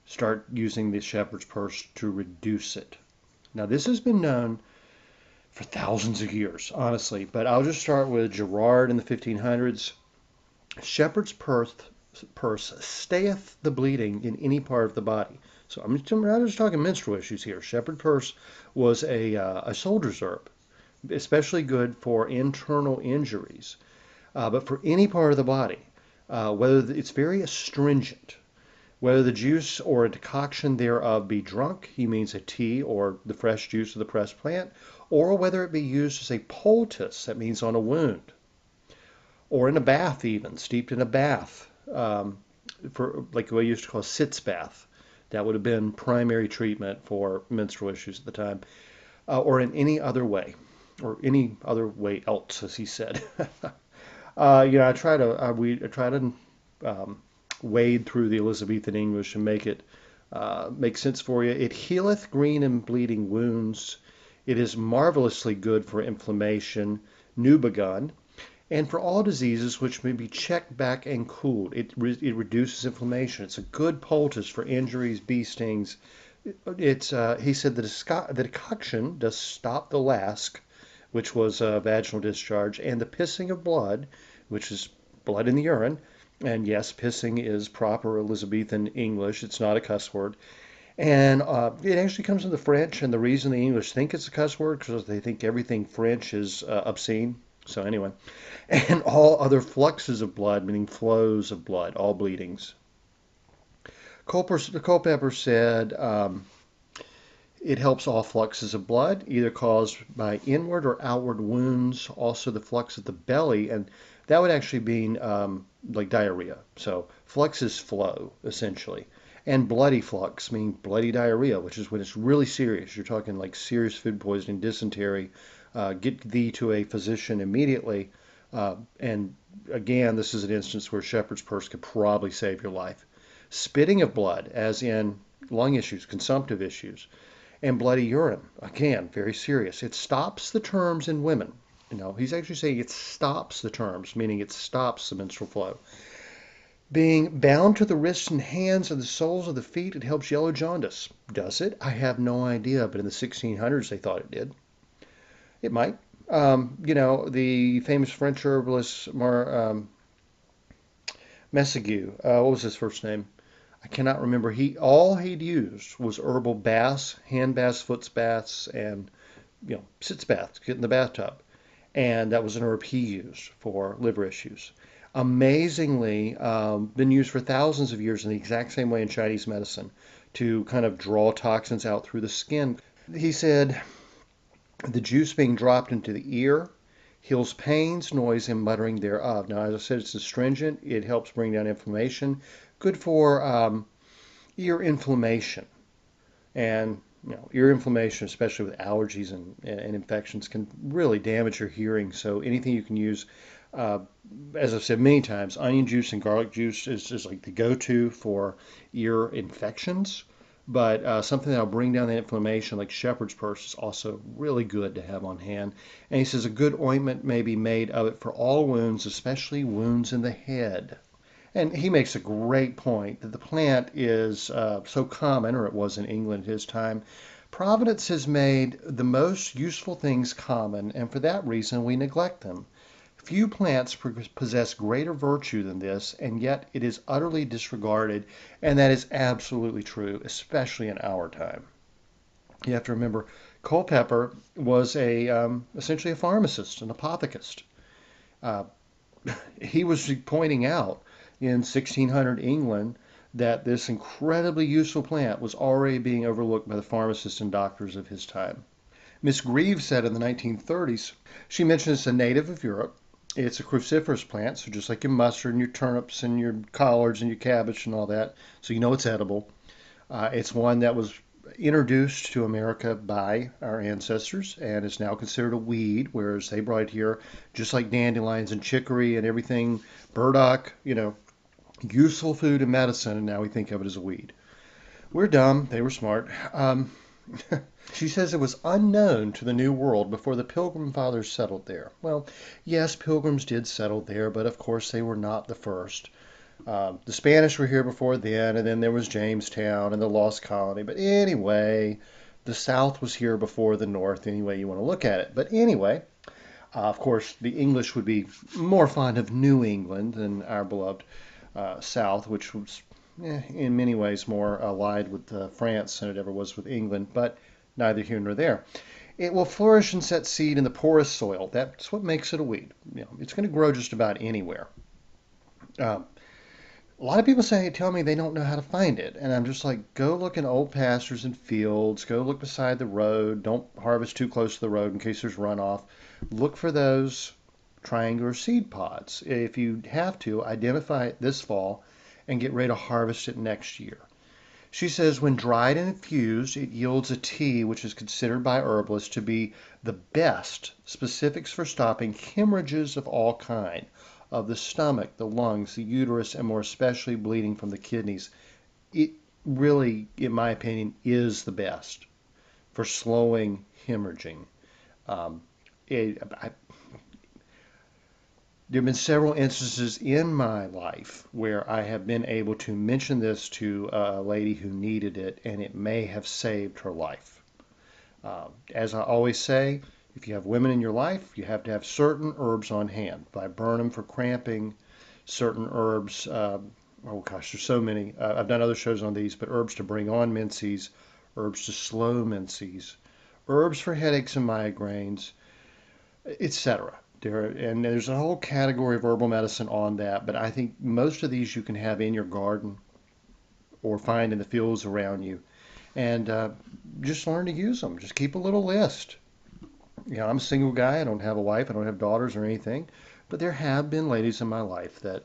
S2: start using the shepherd's purse to reduce it. Now, this has been known for thousands of years, honestly, but I'll just start with Gerard in the 1500s. Shepherd's purse stayeth the bleeding in any part of the body. So I'm not just talking menstrual issues here. Shepherd purse was a soldier's herb, especially good for internal injuries, but for any part of the body. Whether it's very astringent, whether the juice or a decoction thereof be drunk, he means a tea or the fresh juice of the pressed plant, or whether it be used as a poultice, that means on a wound, or in a bath even, steeped in a bath, for like what we used to call a sitz bath. That would have been primary treatment for menstrual issues at the time, or in any other way, else, as he said. I try to wade through the Elizabethan English and make it make sense for you. It healeth green and bleeding wounds. It is marvelously good for inflammation, new begun. and for all diseases which may be checked back and cooled. It reduces inflammation. It's a good poultice for injuries, bee stings. He said the decoction does stop the lask, which was vaginal discharge, and the pissing of blood, which is blood in the urine. And yes, pissing is proper Elizabethan English. It's not a cuss word. And it actually comes from the French, and the reason the English think it's a cuss word because they think everything French is obscene. So anyway, and all other fluxes of blood, meaning flows of blood, all bleedings. Culpeper said it helps all fluxes of blood, either caused by inward or outward wounds, also the flux of the belly, and that would actually mean like diarrhea. So flux is flow, essentially. And bloody flux, meaning bloody diarrhea, which is when it's really serious. You're talking like serious food poisoning, dysentery. Get thee to a physician immediately. And again, this is an instance where shepherd's purse could probably save your life. Spitting of blood, as in lung issues, consumptive issues, and bloody urine. Again, very serious. It stops the terms in women. He's actually saying it stops the terms, meaning it stops the menstrual flow. Being bound to the wrists and hands and the soles of the feet, it helps yellow jaundice. Does it? I have no idea, but in the 1600s they thought it did. It might. The famous French herbalist Messague, what was his first name? I cannot remember. All he'd used was herbal baths, hand baths, foot baths, and sitz baths, get in the bathtub. And that was an herb he used for liver issues. Amazingly, been used for thousands of years in the exact same way in Chinese medicine to kind of draw toxins out through the skin. He said the juice being dropped into the ear heals pains, noise, and muttering thereof. Now, as I said, it's astringent. It helps bring down inflammation. Good for ear inflammation. And ear inflammation, especially with allergies and infections, can really damage your hearing. So anything you can use, as I've said many times, onion juice and garlic juice is just like the go-to for ear infections. But something that'll bring down the inflammation, like shepherd's purse, is also really good to have on hand. And he says a good ointment may be made of it for all wounds, especially wounds in the head. And he makes a great point that the plant is so common, or it was in England at his time. Providence has made the most useful things common, and for that reason we neglect them. Few plants possess greater virtue than this, and yet it is utterly disregarded, and that is absolutely true, especially in our time. You have to remember, Culpeper was essentially a pharmacist, an apothecist. He was pointing out in 1600 England that this incredibly useful plant was already being overlooked by the pharmacists and doctors of his time. Miss Greaves said in the 1930s, she mentioned it's a native of Europe. It's a cruciferous plant, so just like your mustard and your turnips and your collards and your cabbage and all that, so you know it's edible. It's one that was introduced to America by our ancestors and is now considered a weed, whereas they brought it here just like dandelions and chicory and everything, burdock, useful food and medicine, and now we think of it as a weed. We're dumb. They were smart. She says it was unknown to the New World before the Pilgrim Fathers settled there. Well, yes, pilgrims did settle there, but of course they were not the first. The Spanish were here before then, and then there was Jamestown and the Lost Colony. But anyway, the South was here before the North, any way you want to look at it. But anyway, of course, the English would be more fond of New England than our beloved South, which was in many ways more allied with France than it ever was with England, but neither here nor there. It will flourish and set seed in the porous soil. That's what makes it a weed. It's going to grow just about anywhere. A lot of people tell me they don't know how to find it, and I'm just like, go look in old pastures and fields, go look beside the road, don't harvest too close to the road in case there's runoff. Look for those triangular seed pods. If you have to, identify it this fall and get ready to harvest it next year. She says when dried and infused, it yields a tea which is considered by herbalists to be the best specifics for stopping hemorrhages of all kind, of the stomach, the lungs, the uterus, and more especially bleeding from the kidneys. It really, in my opinion, is the best for slowing hemorrhaging. There have been several instances in my life where I have been able to mention this to a lady who needed it, and it may have saved her life. As I always say, if you have women in your life, you have to have certain herbs on hand. Viburnum for cramping, certain herbs. Oh gosh, there's so many. I've done other shows on these, but herbs to bring on menses, herbs to slow menses, herbs for headaches and migraines, etc. And there's a whole category of herbal medicine on that, but I think most of these you can have in your garden or find in the fields around you. And just learn to use them. Just keep a little list. I'm a single guy. I don't have a wife. I don't have daughters or anything. But there have been ladies in my life that,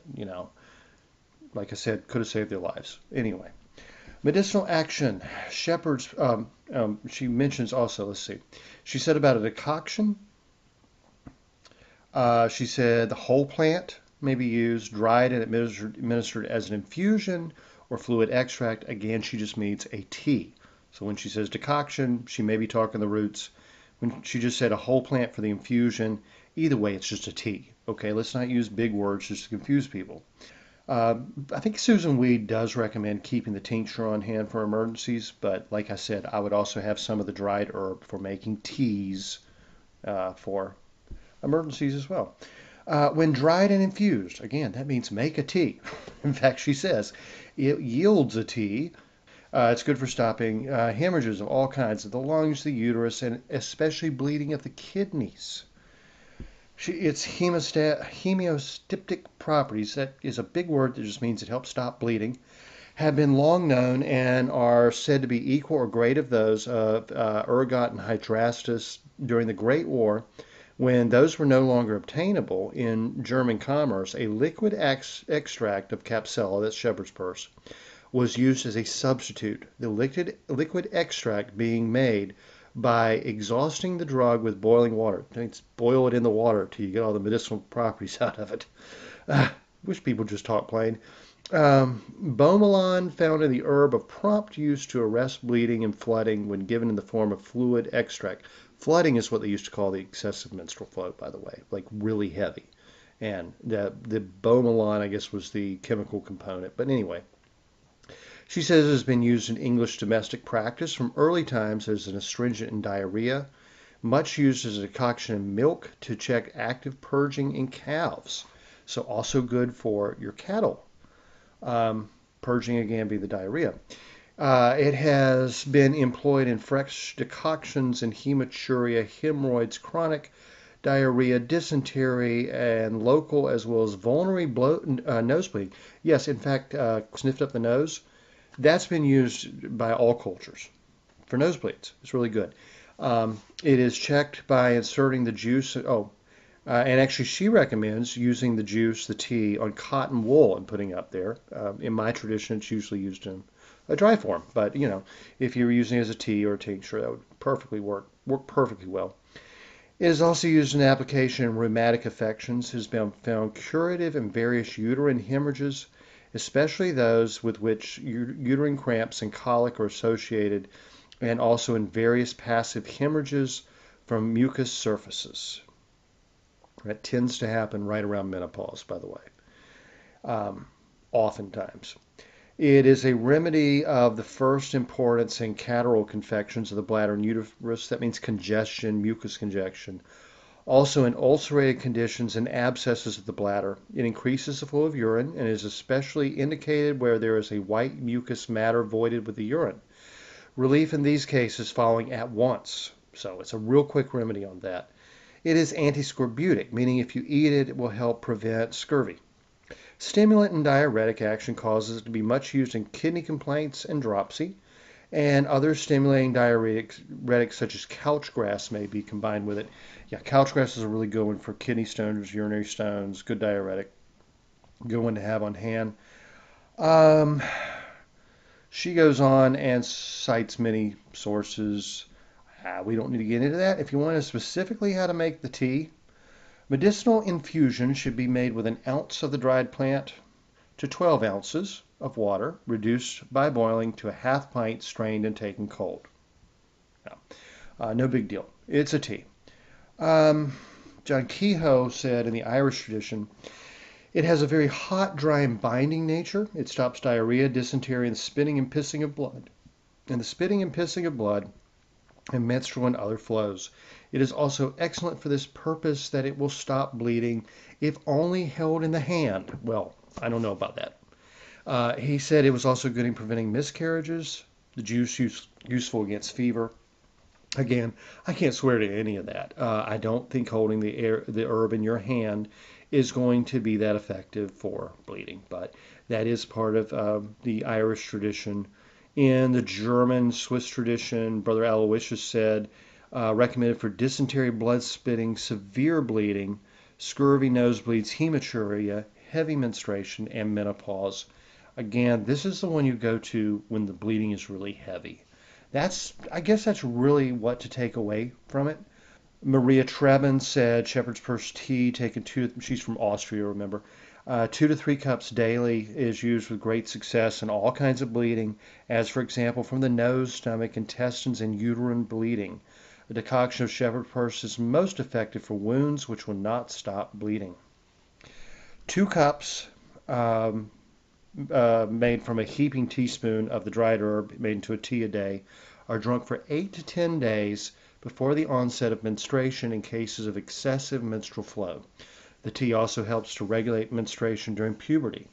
S2: like I said, could have saved their lives. Anyway, medicinal action. Shepherds, she mentions also, let's see. She said about a decoction. She said the whole plant may be used, dried and administered as an infusion or fluid extract. Again, she just means a tea. So when she says decoction, she may be talking the roots. When she just said a whole plant for the infusion, either way, it's just a tea. Okay, let's not use big words just to confuse people. I think Susan Weed does recommend keeping the tincture on hand for emergencies, but like I said, I would also have some of the dried herb for making teas for emergencies as well. When dried and infused, again, that means make a tea. In fact, she says it yields a tea. It's good for stopping hemorrhages of all kinds of the lungs, the uterus, and especially bleeding of the kidneys. Its hemostatic properties, that is a big word that just means it helps stop bleeding, have been long known and are said to be equal or greater of those of ergot and hydrastis during the Great War, when those were no longer obtainable in German commerce. A liquid extract of capsella, that's shepherd's purse, was used as a substitute. The liquid extract being made by exhausting the drug with boiling water. Boil it in the water till you get all the medicinal properties out of it. Wish people just talk plain. Bomalon, found in the herb of prompt use to arrest bleeding and flooding when given in the form of fluid extract. Flooding is what they used to call the excessive menstrual flow, by the way, like really heavy. And the bomalon, I guess, was the chemical component. But anyway, she says it has been used in English domestic practice from early times as an astringent in diarrhea, much used as a decoction in milk to check active purging in calves. So also good for your cattle. Purging again being the diarrhea. It has been employed in fresh decoctions in hematuria, hemorrhoids, chronic diarrhea, dysentery, and local as well as vulnerary nosebleed. Yes, in fact, sniffed up the nose. That's been used by all cultures for nosebleeds. It's really good. It is checked by inserting the juice. And actually, she recommends using the juice, the tea, on cotton wool and putting up there. In my tradition, it's usually used in a dry form. But, if you're using it as a tea or a tincture, that would perfectly work perfectly well. It is also used in application in rheumatic affections. It has been found curative in various uterine hemorrhages, especially those with which uterine cramps and colic are associated, and also in various passive hemorrhages from mucous surfaces. That tends to happen right around menopause, by the way, oftentimes. It is a remedy of the first importance in catarrhal confections of the bladder and uterus. That means congestion, mucus congestion. Also in ulcerated conditions and abscesses of the bladder. It increases the flow of urine and is especially indicated where there is a white mucus matter voided with the urine. Relief in these cases following at once. So it's a real quick remedy on that. It is antiscorbutic, meaning if you eat it, it will help prevent scurvy. Stimulant and diuretic action causes it to be much used in kidney complaints and dropsy, and other stimulating diuretics such as couchgrass may be combined with it. Yeah, couchgrass is a really good one for kidney stones, urinary stones, good diuretic, good one to have on hand. She goes on and cites many sources. We don't need to get into that. If you want to specifically how to make the tea, medicinal infusion should be made with an ounce of the dried plant to 12 ounces of water, reduced by boiling to a half pint, strained and taken cold. No big deal. It's a tea. John Kehoe said in the Irish tradition, it has a very hot, dry, and binding nature. It stops diarrhea, dysentery, and spitting and pissing of blood. And the spitting and pissing of blood and menstrual and other flows. It is also excellent for this purpose that it will stop bleeding if only held in the hand. Well, I don't know about that. He said it was also good in preventing miscarriages. The juice useful against fever. Again, I can't swear to any of that. I don't think holding the herb in your hand is going to be that effective for bleeding, but that is part of the Irish tradition. In the German Swiss tradition, Brother Aloysius said, recommended for dysentery, blood spitting, severe bleeding, scurvy, nosebleeds, hematuria, heavy menstruation, and menopause. Again, this is the one you go to when the bleeding is really heavy. I guess that's really what to take away from it. Maria Trebin said shepherd's purse tea taken she's from Austria, remember. 2 to 3 cups daily is used with great success in all kinds of bleeding, as for example from the nose, stomach, intestines, and uterine bleeding. A decoction of shepherd's purse is most effective for wounds which will not stop bleeding. 2 cups made from a heaping teaspoon of the dried herb made into a tea a day are drunk for 8 to 10 days before the onset of menstruation in cases of excessive menstrual flow. The tea also helps to regulate menstruation during puberty.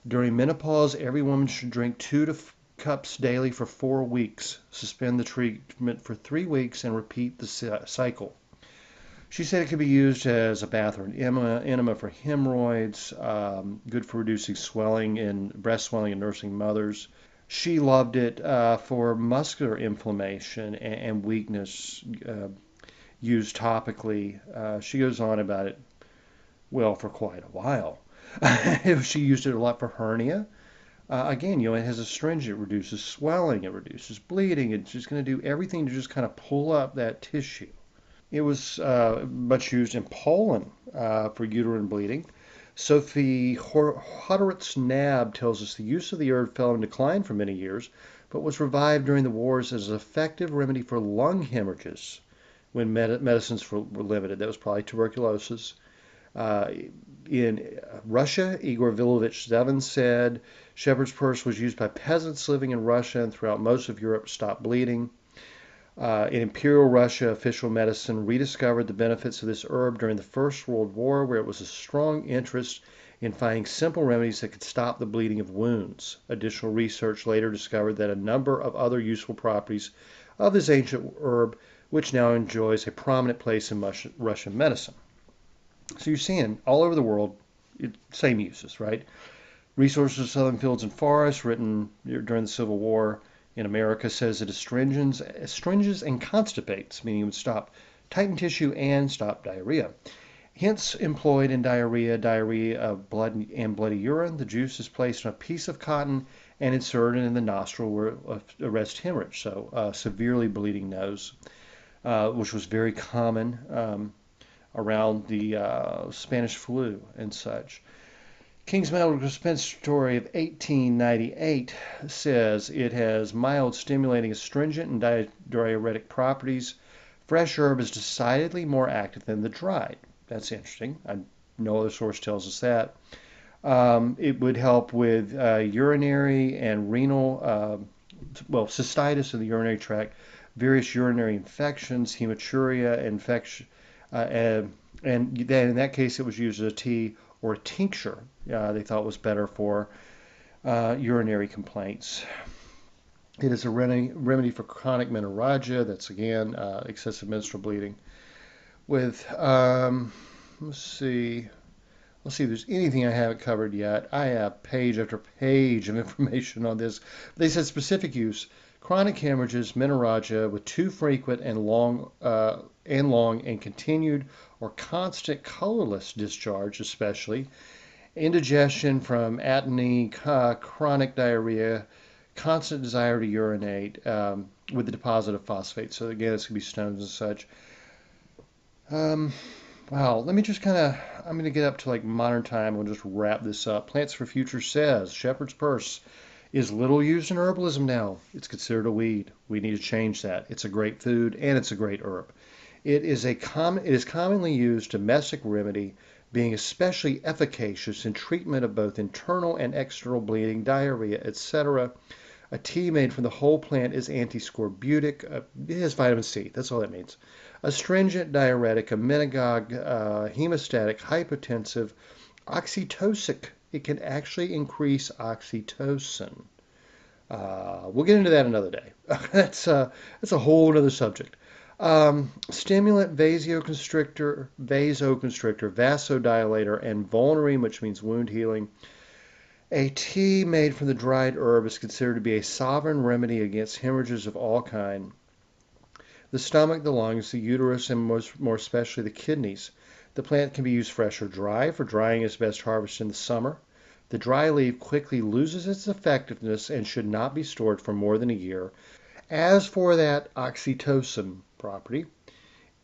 S2: During menopause, every woman should drink 2 cups daily for 4 weeks. Suspend the treatment for 3 weeks and repeat the cycle. She said it could be used as a bath or an enema for hemorrhoids, good for reducing breast swelling in nursing mothers. She loved it for muscular inflammation and weakness used topically. She goes on about it, well, for quite a while. She used it a lot for hernia. Again, it has astringent, it reduces swelling, it reduces bleeding. It's just going to do everything to just kind of pull up that tissue. It was much used in Poland for uterine bleeding. Sophie Hodoritz-Nab tells us the use of the herb fell in decline for many years, but was revived during the wars as an effective remedy for lung hemorrhages when medicines were limited. That was probably tuberculosis. In Russia, Igor Vilovich Zevin said shepherd's purse was used by peasants living in Russia and throughout most of Europe to stop bleeding. In Imperial Russia, official medicine rediscovered the benefits of this herb during the First World War, where it was a strong interest in finding simple remedies that could stop the bleeding of wounds. Additional research later discovered that a number of other useful properties of this ancient herb, which now enjoys a prominent place in Russian medicine. So you're seeing all over the world, same uses, right? Resources of Southern Fields and Forests, written during the Civil War in America, says it astringes and constipates, meaning it would stop tightened tissue and stop diarrhea. Hence employed in diarrhea of blood and bloody urine. The juice is placed on a piece of cotton and inserted in the nostril where it arrests hemorrhage, so severely bleeding nose, which was very common around the Spanish flu and such. King's Medical Dispensary of 1898 says it has mild stimulating astringent and diuretic properties. Fresh herb is decidedly more active than the dried. That's interesting. No other source tells us that. It would help with urinary and renal, cystitis in the urinary tract, various urinary infections, hematuria, infection, and then in that case it was used as a tea or a tincture. They thought was better for urinary complaints. It is a remedy for chronic menorrhagia. That's again excessive menstrual bleeding. With let's see if there's anything I haven't covered yet. I have page after page of information on this. They said specific use: chronic hemorrhages, menorrhagia with too frequent and long and continued or constant colorless discharge, especially indigestion from atony, chronic diarrhea, constant desire to urinate with the deposit of phosphate. So again, this could be stones and such. Wow, let me just I'm going to get up to like modern time. We'll just wrap this up. Plants for Future says shepherd's purse is little used in herbalism now. It's considered a weed. We need to change that. It's a great food and it's a great herb. It is commonly used domestic remedy, being especially efficacious in treatment of both internal and external bleeding, diarrhea, etc. A tea made from the whole plant is antiscorbutic. It has vitamin C. That's all that means. Astringent, diuretic, emmenagogue, hemostatic, hypotensive, oxytocic. It can actually increase oxytocin. We'll get into that another day. That's a whole other subject. Stimulant, vasoconstrictor, vasodilator, and vulnerine, which means wound healing. A tea made from the dried herb is considered to be a sovereign remedy against hemorrhages of all kind. The stomach, the lungs, the uterus, and more especially the kidneys. The plant can be used fresh or dry. For drying, is best harvested in the summer. The dry leaf quickly loses its effectiveness and should not be stored for more than a year. As for that oxytocin property,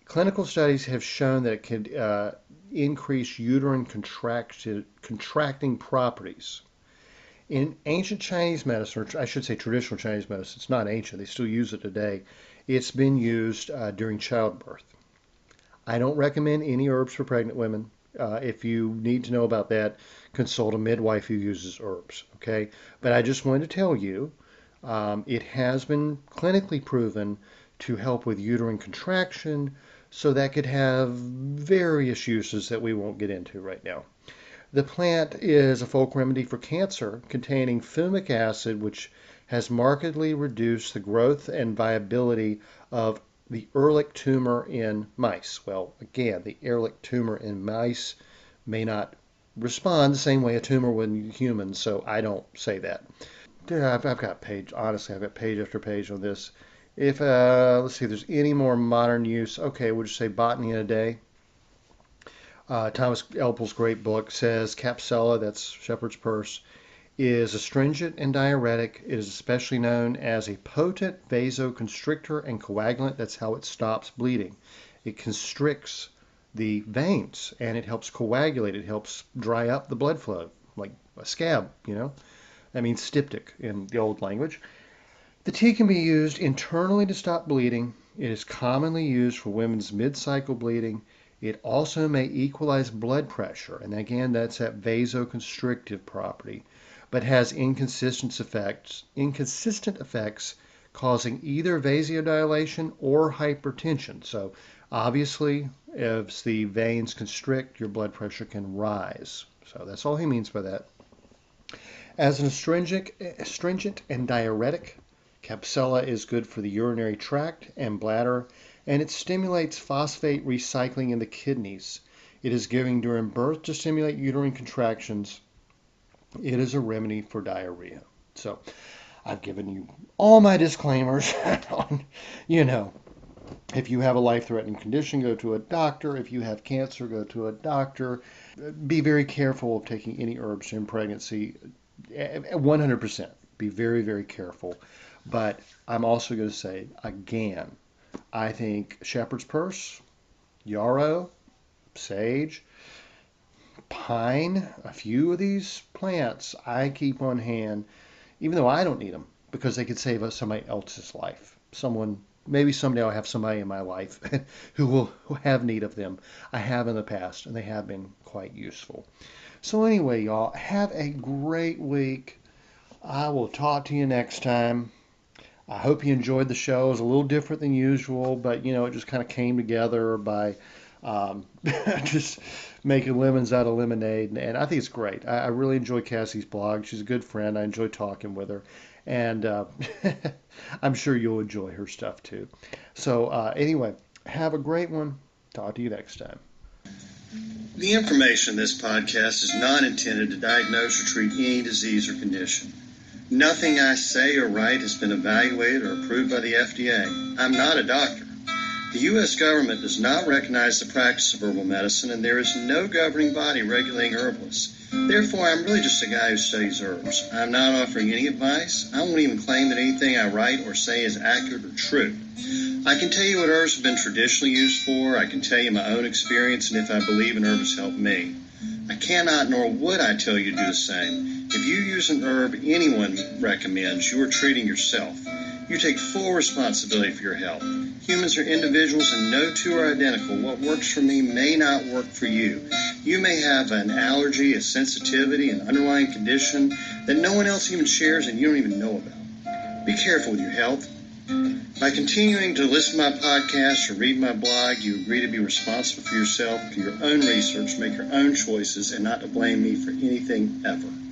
S2: clinical studies have shown that it can increase uterine contracting properties. In ancient Chinese medicine, or I should say traditional Chinese medicine, it's not ancient, they still use it today, it's been used during childbirth. I don't recommend any herbs for pregnant women. If you need to know about that, consult a midwife who uses herbs, okay? But I just wanted to tell you, it has been clinically proven to help with uterine contraction, so that could have various uses that we won't get into right now. The plant is a folk remedy for cancer, containing fumic acid, which has markedly reduced the growth and viability of the Ehrlich tumor in mice. Well, again, the Ehrlich tumor in mice may not respond the same way a tumor would in humans, so I don't say that. I've got page after page on this. If let's see if there's any more modern use. Okay, we'll just say botany in a day. Thomas Elpel's great book says Capsella, that's shepherd's purse, is astringent and diuretic. It is especially known as a potent vasoconstrictor and coagulant. That's how it stops bleeding. It constricts the veins and it helps coagulate. It helps dry up the blood flow, like a scab, you know. That means styptic in the old language. The tea can be used internally to stop bleeding. It is commonly used for women's mid-cycle bleeding. It also may equalize blood pressure, and again, that's that vasoconstrictive property, but has inconsistent effects causing either vasodilation or hypertension. So obviously, as the veins constrict, your blood pressure can rise. So that's all he means by that. As an astringent and diuretic, Capsella is good for the urinary tract and bladder, and it stimulates phosphate recycling in the kidneys. It is given during birth to stimulate uterine contractions. It is a remedy for diarrhea. So I've given you all my disclaimers on, if you have a life-threatening condition, go to a doctor. If you have cancer, go to a doctor. Be very careful of taking any herbs during pregnancy. 100%. Be very, very careful. But I'm also going to say, again, I think shepherd's purse, yarrow, sage, pine, a few of these plants I keep on hand, even though I don't need them, because they could save somebody else's life. Maybe someday I'll have somebody in my life who will have need of them. I have in the past, and they have been quite useful. So anyway, y'all, have a great week. I will talk to you next time. I hope you enjoyed the show. It was a little different than usual, but, it just kind of came together by just making lemons out of lemonade. And I think it's great. I really enjoy Cassie's blog. She's a good friend. I enjoy talking with her. And I'm sure you'll enjoy her stuff, too. So anyway, have a great one. Talk to you next time.
S1: The information in this podcast is not intended to diagnose or treat any disease or condition. Nothing I say or write has been evaluated or approved by the FDA. I'm not a doctor. The U.S. government does not recognize the practice of herbal medicine, and there is no governing body regulating herbalists. Therefore, I'm really just a guy who studies herbs. I'm not offering any advice. I won't even claim that anything I write or say is accurate or true. I can tell you what herbs have been traditionally used for. I can tell you my own experience and if I believe an herb has helped me. I cannot nor would I tell you to do the same. If you use an herb anyone recommends, you are treating yourself. You take full responsibility for your health. Humans are individuals and no two are identical. What works for me may not work for you. You may have an allergy, a sensitivity, an underlying condition that no one else even shares and you don't even know about. Be careful with your health. By continuing to listen to my podcast or read my blog, you agree to be responsible for yourself, do your own research, make your own choices, and not to blame me for anything ever.